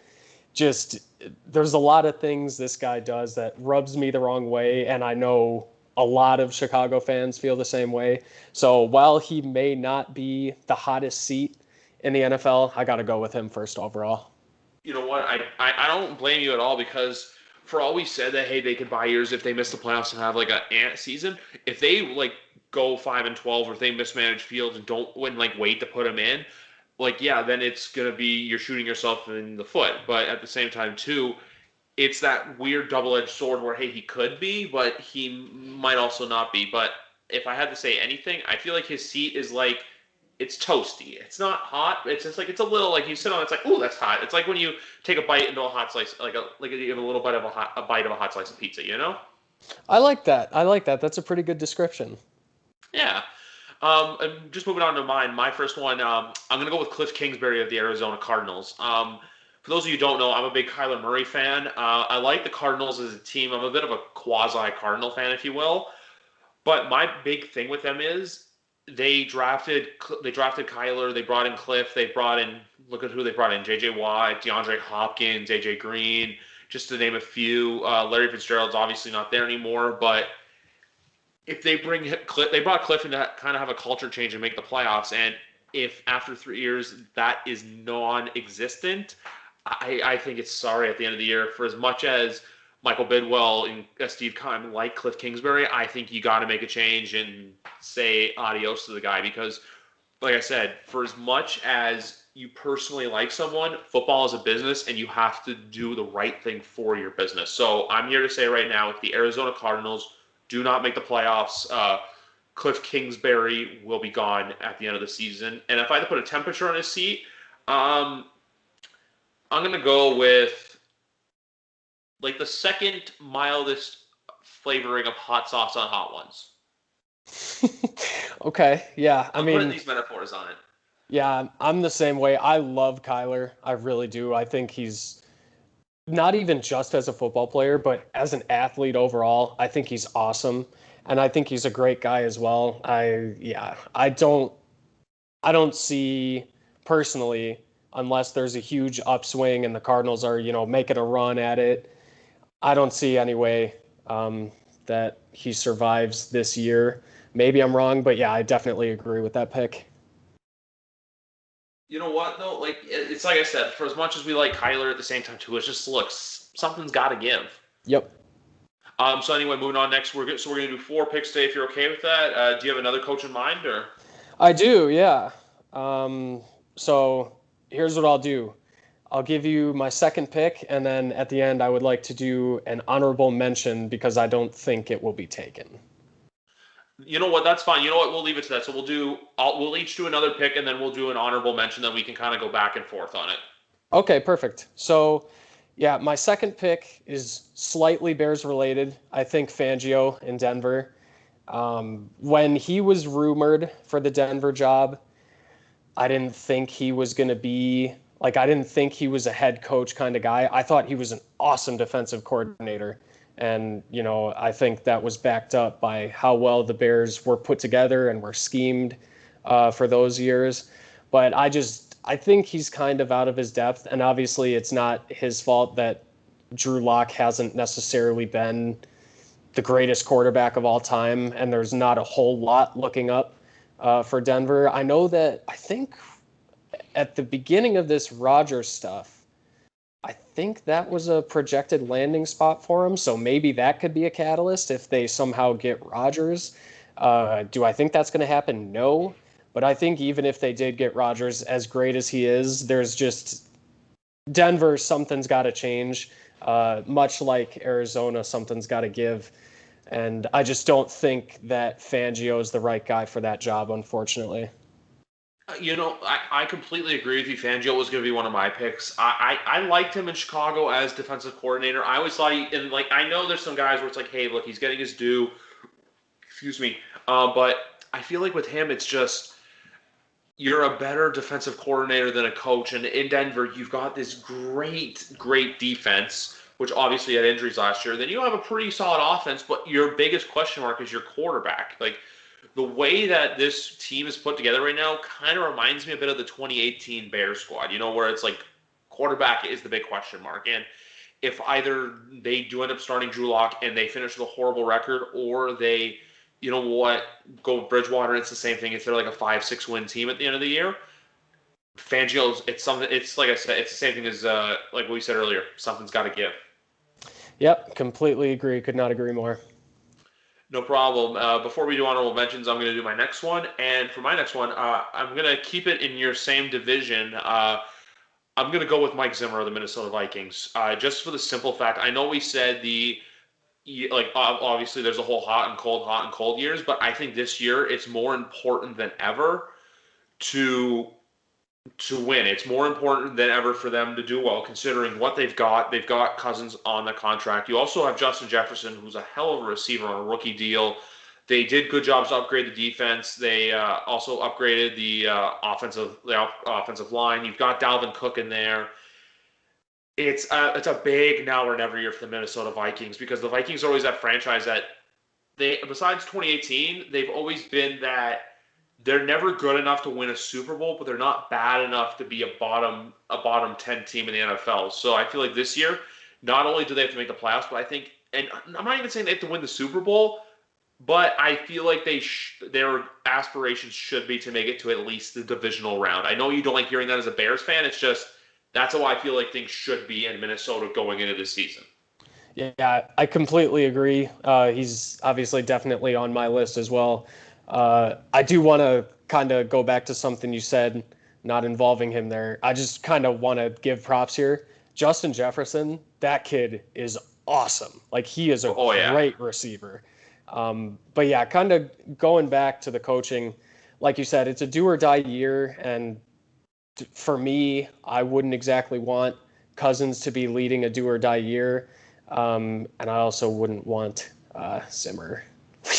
[SPEAKER 2] Just, there's a lot of things this guy does that rubs me the wrong way, and I know a lot of Chicago fans feel the same way. So while he may not be the hottest seat in the NFL, I got to go with him first overall.
[SPEAKER 1] You know what? I don't blame you at all, because for all we said that, hey, they could buy years if they miss the playoffs and have like a ant season. If they like go 5-12, or if they mismanage Fields and don't wait to put him in, like, yeah, then it's gonna be, you're shooting yourself in the foot. But at the same time too, it's that weird double-edged sword where, hey, he could be, but he might also not be. But if I had to say anything, I feel like his seat is like, it's toasty. It's not hot. It's just like, it's a little, like, you sit on it, it's like, ooh, that's hot. It's like when you take a bite into a hot slice, like you have a little bite of a bite of a hot slice of pizza, you know?
[SPEAKER 2] I like that. I like that. That's a pretty good description.
[SPEAKER 1] Yeah. And just moving on to mine, my first one, I'm going to go with Cliff Kingsbury of the Arizona Cardinals. For those of you who don't know, I'm a big Kyler Murray fan. I like the Cardinals as a team. I'm a bit of a quasi-Cardinal fan, if you will. But my big thing with them is they drafted Kyler, they brought in Cliff, they brought in, look at who they brought in, J.J. Watt, DeAndre Hopkins, A.J. Green, just to name a few. Larry Fitzgerald's obviously not there anymore, but if they bring Cliff, they brought Cliff in to kind of have a culture change and make the playoffs, and if after 3 years that is non-existent, I think it's sorry at the end of the year. For as much as Michael Bidwell and Steve Keim like Cliff Kingsbury, I think you got to make a change and say adios to the guy, because, like I said, for as much as you personally like someone, football is a business, and you have to do the right thing for your business. So I'm here to say right now, if the Arizona Cardinals do not make the playoffs, Cliff Kingsbury will be gone at the end of the season. And if I had to put a temperature on his seat, I'm going to go with like the second mildest flavoring of hot sauce on hot ones.
[SPEAKER 2] Okay, yeah.
[SPEAKER 1] I'm putting these metaphors on it.
[SPEAKER 2] Yeah, I'm the same way. I love Kyler. I really do. I think he's not even just as a football player, but as an athlete overall. I think he's awesome, and I think he's a great guy as well. I don't see personally, unless there's a huge upswing and the Cardinals are, making a run at it, I don't see any way that he survives this year. Maybe I'm wrong, but yeah, I definitely agree with that pick.
[SPEAKER 1] You know what, though? Like, it's like I said, for as much as we like Kyler at the same time, too, it's just, look, something's got to give.
[SPEAKER 2] Yep.
[SPEAKER 1] So anyway, moving on next, we're going to do 4 picks today, if you're okay with that. Do you have another coach in mind, or?
[SPEAKER 2] I do, yeah. So here's what I'll do. I'll give you my second pick, and then at the end, I would like to do an honorable mention because I don't think it will be taken.
[SPEAKER 1] You know what? That's fine. You know what? We'll leave it to that. So we'll each do another pick, and then we'll do an honorable mention. Then we can kind of go back and forth on it.
[SPEAKER 2] Okay, perfect. So, yeah, my second pick is slightly Bears related. I think Fangio in Denver. When he was rumored for the Denver job, I didn't think he was going to be I didn't think he was a head coach kind of guy. I thought he was an awesome defensive coordinator. And, I think that was backed up by how well the Bears were put together and were schemed for those years. But I think he's kind of out of his depth. And obviously it's not his fault that Drew Lock hasn't necessarily been the greatest quarterback of all time. And there's not a whole lot looking up for Denver. I think at the beginning of this Rodgers stuff, I think that was a projected landing spot for him, so maybe that could be a catalyst if they somehow get Rodgers. Do I think that's going to happen? No. But I think even if they did get Rodgers, as great as he is, there's just Denver, something's got to change. Much like Arizona, something's got to give. And I just don't think that Fangio is the right guy for that job, unfortunately.
[SPEAKER 1] I completely agree with you. Fangio was going to be one of my picks. I liked him in Chicago as defensive coordinator. I always thought and like, I know there's some guys where it's like, hey, look, he's getting his due. Excuse me. But I feel like with him, it's just, you're a better defensive coordinator than a coach. And in Denver, you've got this great defense, which obviously had injuries last year. Then you have a pretty solid offense, but your biggest question mark is your quarterback. Like, the way that this team is put together right now kind of reminds me a bit of the 2018 Bears squad, where it's like quarterback is the big question mark. And if either they do end up starting Drew Lock and they finish with a horrible record, or they, go Bridgewater, it's the same thing. If they're like a 5-6 win team at the end of the year, Fangio's, it's like I said, it's the same thing as like we said earlier, something's got to give.
[SPEAKER 2] Yep, completely agree. Could not agree more.
[SPEAKER 1] No problem. Before we do honorable mentions, I'm going to do my next one. And for my next one, I'm going to keep it in your same division. I'm going to go with Mike Zimmer of the Minnesota Vikings. Just for the simple fact, I know we said obviously there's a whole hot and cold years, but I think this year it's more important than ever to win. It's more important than ever for them to do well, considering what they've got. They've got Cousins on the contract. You also have Justin Jefferson, who's a hell of a receiver on a rookie deal. They did good jobs to upgrade the defense. They also upgraded the offensive line. You've got Dalvin Cook in there. It's a big now or never year for the Minnesota Vikings, because the Vikings are always that franchise that besides 2018, they've always been that they're never good enough to win a Super Bowl, but they're not bad enough to be a bottom 10 team in the NFL. So I feel like this year, not only do they have to make the playoffs, but I think, and I'm not even saying they have to win the Super Bowl, but I feel like their aspirations should be to make it to at least the divisional round. I know you don't like hearing that as a Bears fan. It's just, that's how I feel like things should be in Minnesota going into this season.
[SPEAKER 2] Yeah, I completely agree. He's obviously definitely on my list as well. I do want to kind of go back to something you said, not involving him there. I just kind of want to give props here. Justin Jefferson, that kid is awesome. Like, he is a great receiver. But yeah, kind of going back to the coaching, like you said, it's a do or die year. And for me, I wouldn't exactly want Cousins to be leading a do or die year. And I also wouldn't want Zimmer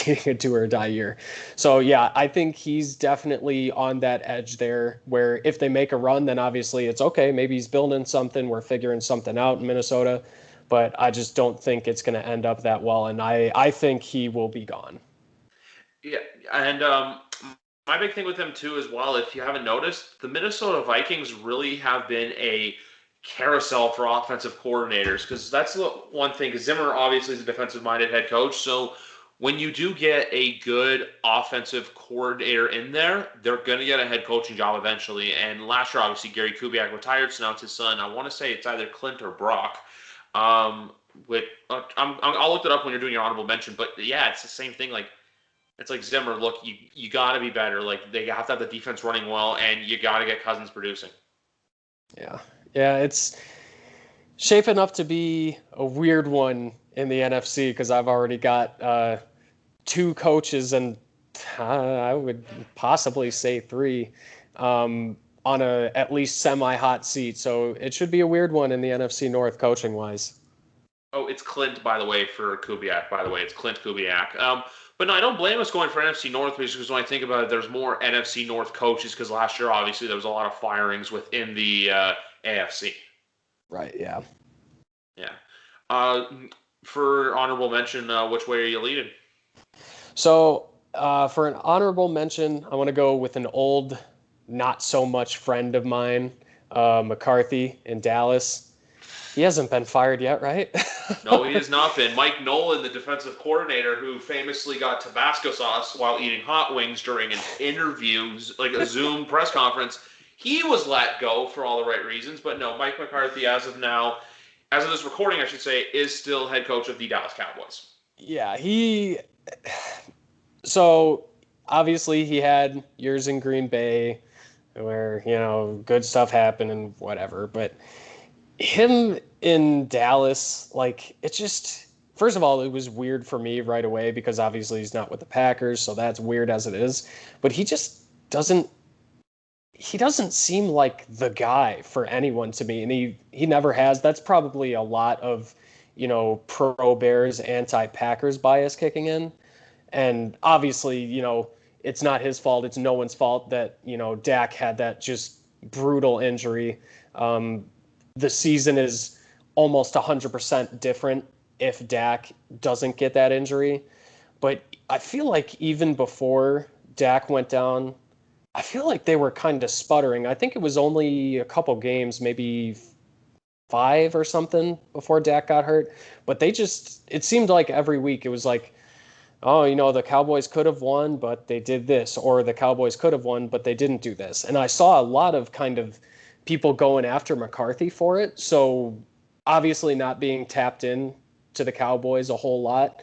[SPEAKER 2] leading a do or die year. So yeah, I think he's definitely on that edge there, where if they make a run, then obviously it's okay. Maybe he's building something. We're figuring something out in Minnesota. But I just don't think it's going to end up that well. And I think he will be gone.
[SPEAKER 1] Yeah, and my big thing with them too as well, if you haven't noticed, the Minnesota Vikings really have been a carousel for offensive coordinators, because that's the one thing, because Zimmer obviously is a defensive-minded head coach, so when you do get a good offensive coordinator in there, they're going to get a head coaching job eventually. And last year, obviously, Gary Kubiak retired, so now it's his son. I want to say it's either Clint or Brock. I'll look it up when you're doing your honorable mention, but yeah, it's the same thing. Like, it's like Zimmer, look, you got to be better. Like, they have to have the defense running well, and you got to get Cousins producing.
[SPEAKER 2] Yeah, it's shaping up to be a weird one in the NFC, because I've already got two coaches, and I would possibly say three, on a at least semi-hot seat. So it should be a weird one in the NFC North coaching-wise.
[SPEAKER 1] Oh, it's Clint, by the way, for Kubiak, by the way. It's Clint Kubiak. But no, I don't blame us going for NFC North, because when I think about it, there's more NFC North coaches, because last year, obviously, there was a lot of firings within the AFC.
[SPEAKER 2] Right, yeah.
[SPEAKER 1] Yeah. For honorable mention, which way are you leading?
[SPEAKER 2] So for an honorable mention, I want to go with an old, not so much friend of mine, McCarthy in Dallas. He hasn't been fired yet, right?
[SPEAKER 1] No, he has not been. Mike Nolan, the defensive coordinator, who famously got Tabasco sauce while eating hot wings during an interview, like a Zoom press conference, he was let go for all the right reasons. But no, Mike McCarthy, as of this recording, I should say, is still head coach of the Dallas Cowboys.
[SPEAKER 2] Yeah, so obviously he had years in Green Bay where, good stuff happened and whatever, but him in Dallas, like, it just, first of all, it was weird for me right away, because obviously he's not with the Packers, so that's weird as it is, but he just doesn't he doesn't seem like the guy for anyone to me, and he never has. That's probably a lot of, pro Bears, anti Packers bias kicking in. And obviously, it's not his fault. It's no one's fault that, Dak had that just brutal injury. Um, the season is almost 100% different if Dak doesn't get that injury. But I feel like even before Dak went down, I feel like they were kind of sputtering. I think it was only a couple games, maybe 5 or something before Dak got hurt. But it seemed like every week it was like, oh, the Cowboys could have won, but they did this, or the Cowboys could have won, but they didn't do this. And I saw a lot of kind of people going after McCarthy for it. So obviously not being tapped in to the Cowboys a whole lot,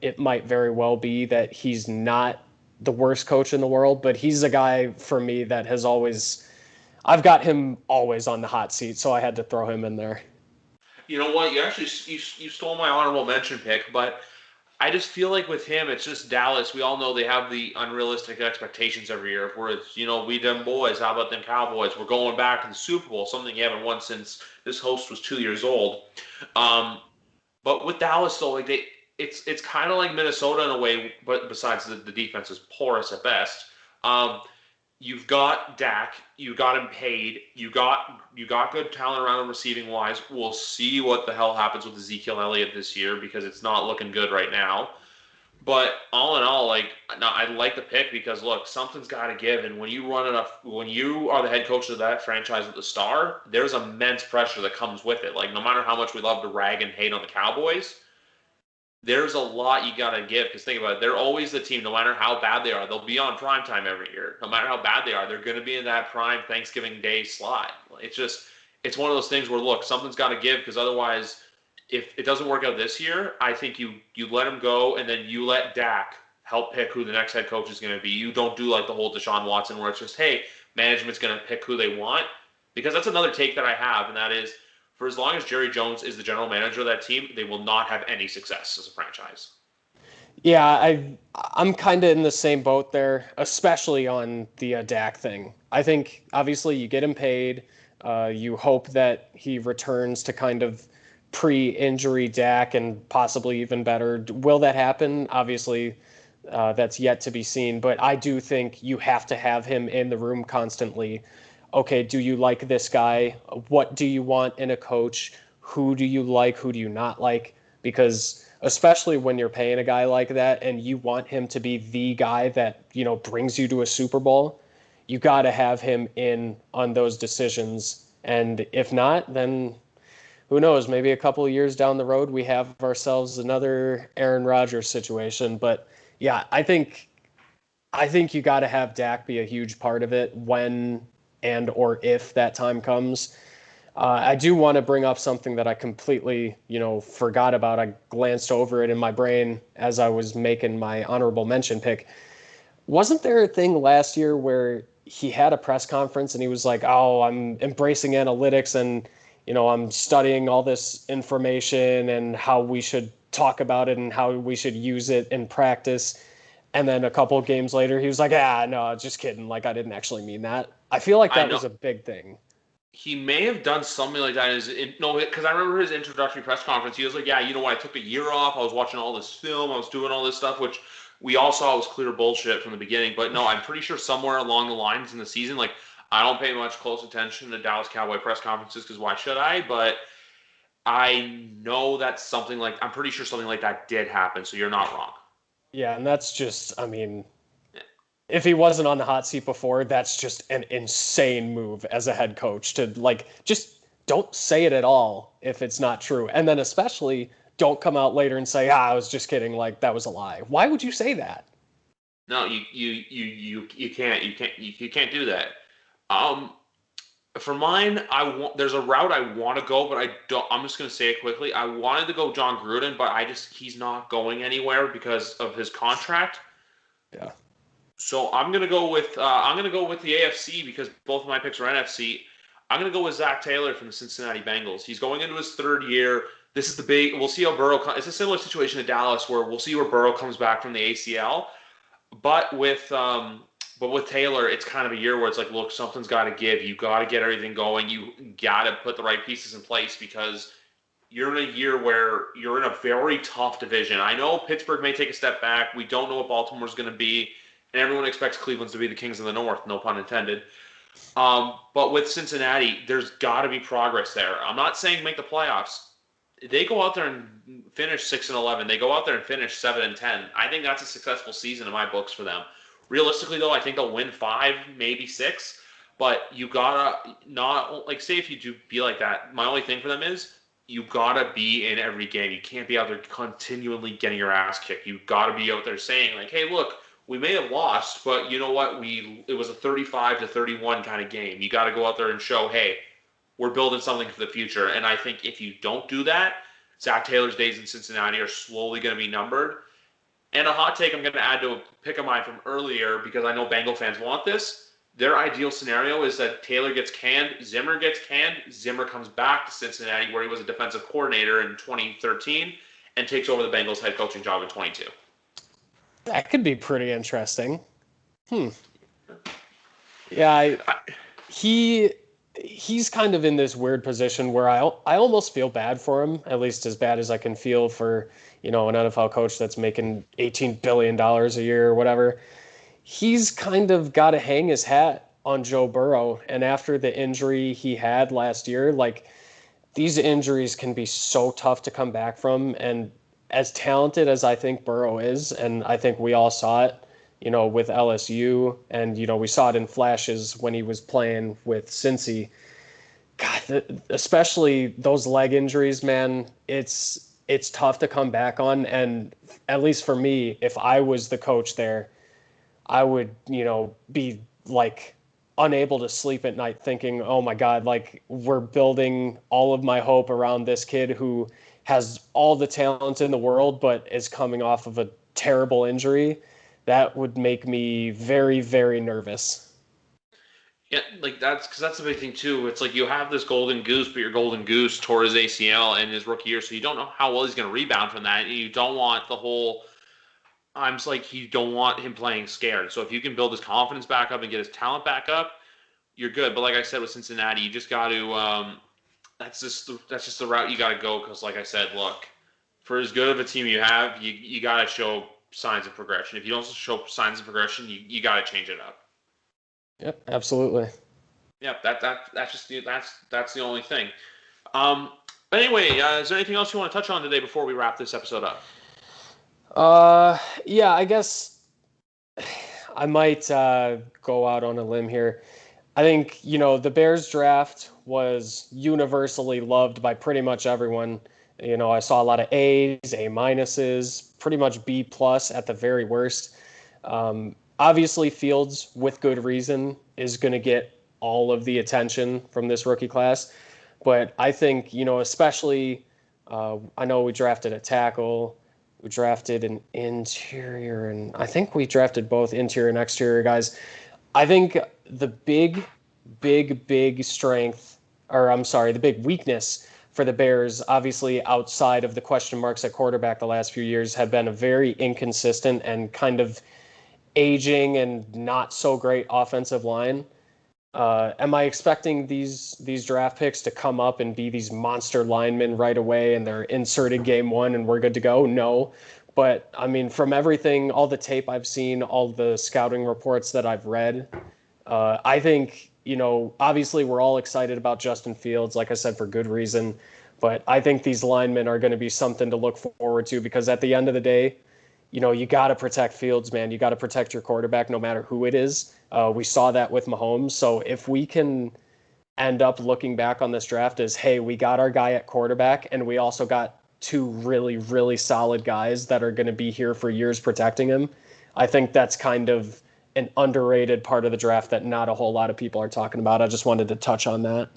[SPEAKER 2] it might very well be that he's not the worst coach in the world, but he's a guy for me that has always, I've got him always on the hot seat, so I had to throw him in there.
[SPEAKER 1] You know what? You stole my honorable mention pick, but I just feel like with him, it's just Dallas. We all know they have the unrealistic expectations every year. Where it's, we them boys, how about them Cowboys? We're going back to the Super Bowl, something you haven't won since this host was 2 years old. But with Dallas, though, like it's kind of like Minnesota in a way, but besides the defense is porous at best. You've got Dak, you got him paid, you got good talent around him receiving wise. We'll see what the hell happens with Ezekiel Elliott this year because it's not looking good right now. But all in all, I like the pick because look, something's got to give, and when you are the head coach of that franchise with the star, there's immense pressure that comes with it. Like no matter how much we love to rag and hate on the Cowboys, there's a lot you got to give because think about it. They're always the team, no matter how bad they are. They'll be on primetime every year. No matter how bad they are, they're going to be in that prime Thanksgiving Day slot. It's one of those things where, look, something's got to give because otherwise, if it doesn't work out this year, I think you let him go and then you let Dak help pick who the next head coach is going to be. You don't do like the whole Deshaun Watson where it's just, hey, management's going to pick who they want. Because that's another take that I have, and that is, for as long as Jerry Jones is the general manager of that team, they will not have any success as a franchise.
[SPEAKER 2] Yeah, I'm kind of in the same boat there, especially on the Dak thing. I think obviously you get him paid. You hope that he returns to kind of pre-injury Dak and possibly even better. Will that happen? Obviously, that's yet to be seen. But I do think you have to have him in the room constantly. Okay, do you like this guy? What do you want in a coach? Who do you like? Who do you not like? Because especially when you're paying a guy like that and you want him to be the guy that, brings you to a Super Bowl, you got to have him in on those decisions. And if not, then who knows? Maybe a couple of years down the road, we have ourselves another Aaron Rodgers situation. But yeah, I think you got to have Dak be a huge part of it when and or if that time comes. I do want to bring up something that I completely, forgot about. I glanced over it in my brain as I was making my honorable mention pick. Wasn't there a thing last year where he had a press conference and he was like, oh, I'm embracing analytics and, I'm studying all this information and how we should talk about it and how we should use it in practice. And then a couple of games later, he was like, no, just kidding. Like, I didn't actually mean that. I feel like that was a big thing.
[SPEAKER 1] He may have done something like that. Because I remember his introductory press conference. He was like, yeah, I took a year off. I was watching all this film. I was doing all this stuff, which we all saw was clear bullshit from the beginning. But no, I'm pretty sure somewhere along the lines in the season, like, I don't pay much close attention to Dallas Cowboy press conferences because why should I? But I know that I'm pretty sure something like that did happen. So you're not wrong.
[SPEAKER 2] Yeah, and that's just, if he wasn't on the hot seat before, that's just an insane move as a head coach to just don't say it at all if it's not true. And then especially don't come out later and say, I was just kidding. Like that was a lie. Why would you say that?
[SPEAKER 1] No, you can't do that. For mine, there's a route I want to go, but I'm just going to say it quickly. I wanted to go John Gruden, but he's not going anywhere because of his contract.
[SPEAKER 2] Yeah.
[SPEAKER 1] So I'm going to go with the AFC because both of my picks are NFC. I'm going to go with Zach Taylor from the Cincinnati Bengals. He's going into his third year. This is we'll see how Burrow it's a similar situation to Dallas where we'll see where Burrow comes back from the ACL. But with But with Taylor, it's kind of a year where it's like, look, something's got to give. You got to get everything going. You got to put the right pieces in place because you're in a year where you're in a very tough division. I know Pittsburgh may take a step back. We don't know what Baltimore's going to be, and everyone expects Cleveland's to be the Kings of the North, no pun intended. But with Cincinnati, there's got to be progress there. I'm not saying make the playoffs. They go out there and finish 6-11. They go out there and finish 7-10. I think that's a successful season in my books for them. Realistically, though, I think they'll win 5, maybe 6. But you gotta not like say if you do be like that. My only thing for them is you gotta be in every game. You can't be out there continually getting your ass kicked. You gotta be out there saying like, hey, look, we may have lost, but you know what? It was a 35-31 kind of game. You got to go out there and show, hey, we're building something for the future. And I think if you don't do that, Zach Taylor's days in Cincinnati are slowly going to be numbered. And a hot take I'm going to add to a pick of mine from earlier, because I know Bengal fans want this. Their ideal scenario is that Taylor gets canned, Zimmer gets canned, Zimmer comes back to Cincinnati, where he was a defensive coordinator in 2013, and takes over the Bengals head coaching job in 22.
[SPEAKER 2] That could be pretty interesting. Yeah, he's kind of in this weird position where I almost feel bad for him, at least as bad as I can feel for, an NFL coach that's making $18 billion a year or whatever. He's kind of got to hang his hat on Joe Burrow. And after the injury he had last year, like, these injuries can be so tough to come back from. And as talented as I think Burrow is, and I think we all saw it, with LSU, and, we saw it in flashes when he was playing with Cincy. God, especially those leg injuries, man, it's tough to come back on. And at least for me, if I was the coach there, I would, be like unable to sleep at night thinking, oh my God, like we're building all of my hope around this kid who has all the talent in the world, but is coming off of a terrible injury. That would make me very, very nervous.
[SPEAKER 1] Yeah, like that's the big thing too. It's like you have this golden goose, but your golden goose tore his ACL in his rookie year, so you don't know how well he's going to rebound from that. And you don't want the whole. I'm just like you don't want him playing scared. So if you can build his confidence back up and get his talent back up, you're good. But like I said with Cincinnati, you just got to. That's just the route you got to go because, like I said, look, for as good of a team you have, you got to show signs of progression. If you don't show signs of progression, you got to change it up.
[SPEAKER 2] Yep, absolutely.
[SPEAKER 1] Yeah, that's the only thing. But anyway, is there anything else you want to touch on today before we wrap this episode up?
[SPEAKER 2] Yeah, I guess I might go out on a limb here. I think, the Bears draft was universally loved by pretty much everyone. I saw a lot of A's, A minuses, pretty much B plus at the very worst. Obviously, Fields, with good reason, is going to get all of the attention from this rookie class. But I think, especially, I know we drafted a tackle, we drafted an interior, and I think we drafted both interior and exterior guys. I think the big strength, the big weakness for the Bears, obviously outside of the question marks at quarterback the last few years, have been a very inconsistent and kind of aging and not so great offensive line. Am I expecting these draft picks to come up and be these monster linemen right away and they're inserted game one and we're good to go? No. But, I mean, from everything, all the tape I've seen, all the scouting reports that I've read, I think, obviously we're all excited about Justin Fields, like I said, for good reason. But I think these linemen are going to be something to look forward to because at the end of the day, you got to protect Fields, man. You got to protect your quarterback no matter who it is. We saw that with Mahomes. So if we can end up looking back on this draft as, hey, we got our guy at quarterback and we also got two really, really solid guys that are going to be here for years protecting him, I think that's kind of an underrated part of the draft that not a whole lot of people are talking about. I just wanted to touch on that.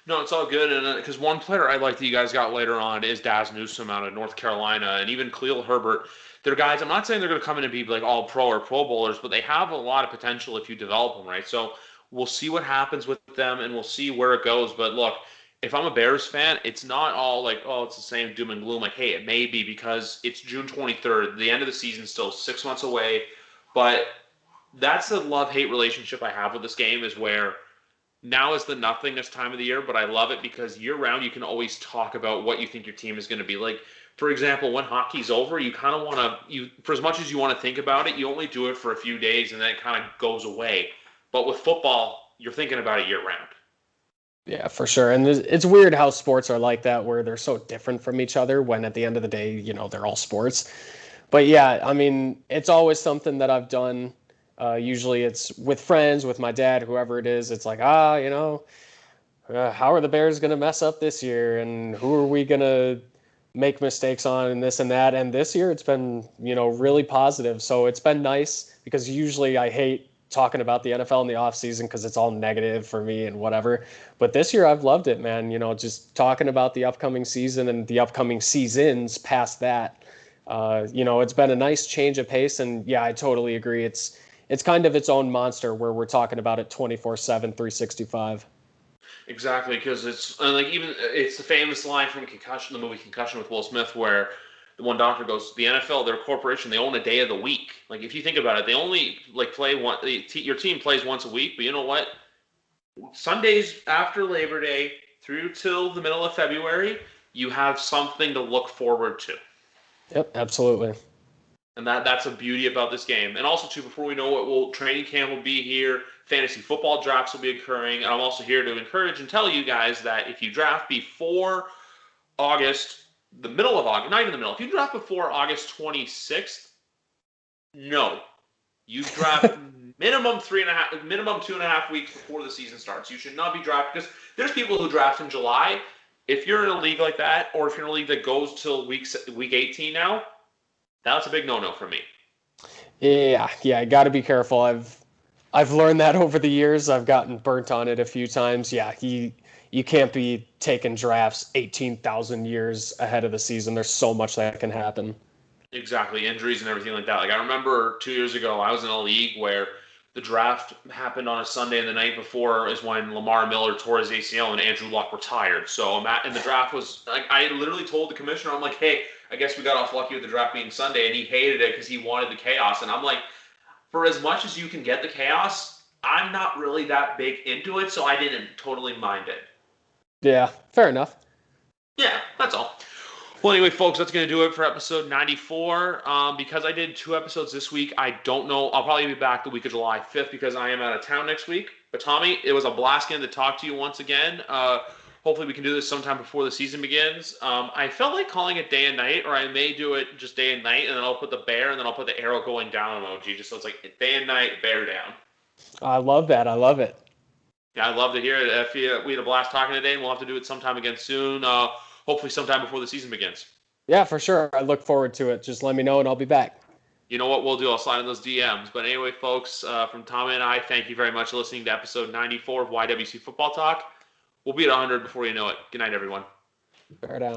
[SPEAKER 1] No, it's all good, and because one player I like that you guys got later on is Daz Newsome out of North Carolina, and even Khalil Herbert. They're guys, I'm not saying they're going to come in and be like all pro or pro bowlers, but they have a lot of potential if you develop them, right? So we'll see what happens with them, and we'll see where it goes. But look, if I'm a Bears fan, it's not all like, oh, it's the same doom and gloom. Like, hey, it may be because it's June 23rd. The end of the season's still 6 months away, but that's the love-hate relationship I have with this game, is where now is the nothingness time of the year, but I love it because year-round you can always talk about what you think your team is going to be. Like, for example, when hockey's over, you kind of want to, for as much as you want to think about it, you only do it for a few days and then it kind of goes away. But with football, you're thinking about it year-round.
[SPEAKER 2] Yeah, for sure. And it's weird how sports are like that, where they're so different from each other when at the end of the day, they're all sports. But yeah, I mean, it's always something that I've done. Usually it's with friends, with my dad, whoever it is. It's like, how are the Bears going to mess up this year? And who are we going to make mistakes on and this and that? And this year it's been, really positive. So it's been nice because usually I hate talking about the NFL in the off season because it's all negative for me and whatever. But this year I've loved it, man. Just talking about the upcoming season and the upcoming seasons past that. It's been a nice change of pace. And yeah, I totally agree. It's kind of its own monster where we're talking about it 24/7, 365.
[SPEAKER 1] Exactly, because it's the famous line from Concussion, the movie Concussion with Will Smith, where the one doctor goes, "The NFL, they're a corporation. They own a day of the week. Like, if you think about it, they only play one. Your team plays once a week, but you know what? Sundays after Labor Day through till the middle of February, you have something to look forward to."
[SPEAKER 2] Yep, absolutely.
[SPEAKER 1] And that's a beauty about this game. And also, too, before we know it, training camp will be here. Fantasy football drafts will be occurring. And I'm also here to encourage and tell you guys that if you draft before August, the middle of August, not even the middle, if you draft before August 26th, no. You draft minimum 2.5 weeks before the season starts. You should not be drafting, because there's people who draft in July. If you're in a league like that, or if you're in a league that goes till week 18 now, that's a big no-no for me.
[SPEAKER 2] Yeah, I got to be careful. I've learned that over the years. I've gotten burnt on it a few times. Yeah, you can't be taking drafts 18,000 years ahead of the season. There's so much that can happen.
[SPEAKER 1] Exactly, injuries and everything like that. Like, I remember 2 years ago, I was in a league where the draft happened on a Sunday, and the night before is when Lamar Miller tore his ACL and Andrew Luck retired. So and the draft was like, I literally told the commissioner, I'm like, hey, I guess we got off lucky with the draft being Sunday, and he hated it because he wanted the chaos. And I'm like, for as much as you can get the chaos, I'm not really that big into it, so I didn't totally mind it.
[SPEAKER 2] Yeah, fair enough.
[SPEAKER 1] Yeah, that's all. Well, anyway, folks, that's going to do it for episode 94. Because I did 2 episodes this week, I don't know. I'll probably be back the week of July 5th because I am out of town next week. But, Tommy, it was a blast getting to talk to you once again. Hopefully we can do this sometime before the season begins. I felt like calling it day and night, or I may do it just day and night, and then I'll put the bear, and then I'll put the arrow going down emoji, just so it's like day and night, bear down.
[SPEAKER 2] I love that. I love it.
[SPEAKER 1] Yeah, I'd love to hear it. We had a blast talking today, and we'll have to do it sometime again soon. Hopefully sometime before the season begins.
[SPEAKER 2] Yeah, for sure. I look forward to it. Just let me know and I'll be back.
[SPEAKER 1] You know what we'll do? I'll slide in those DMs. But anyway, folks, from Tommy and I, thank you very much for listening to episode 94 of YWC Football Talk. We'll be at 100 before you know it. Good night, everyone.
[SPEAKER 2] Bear down.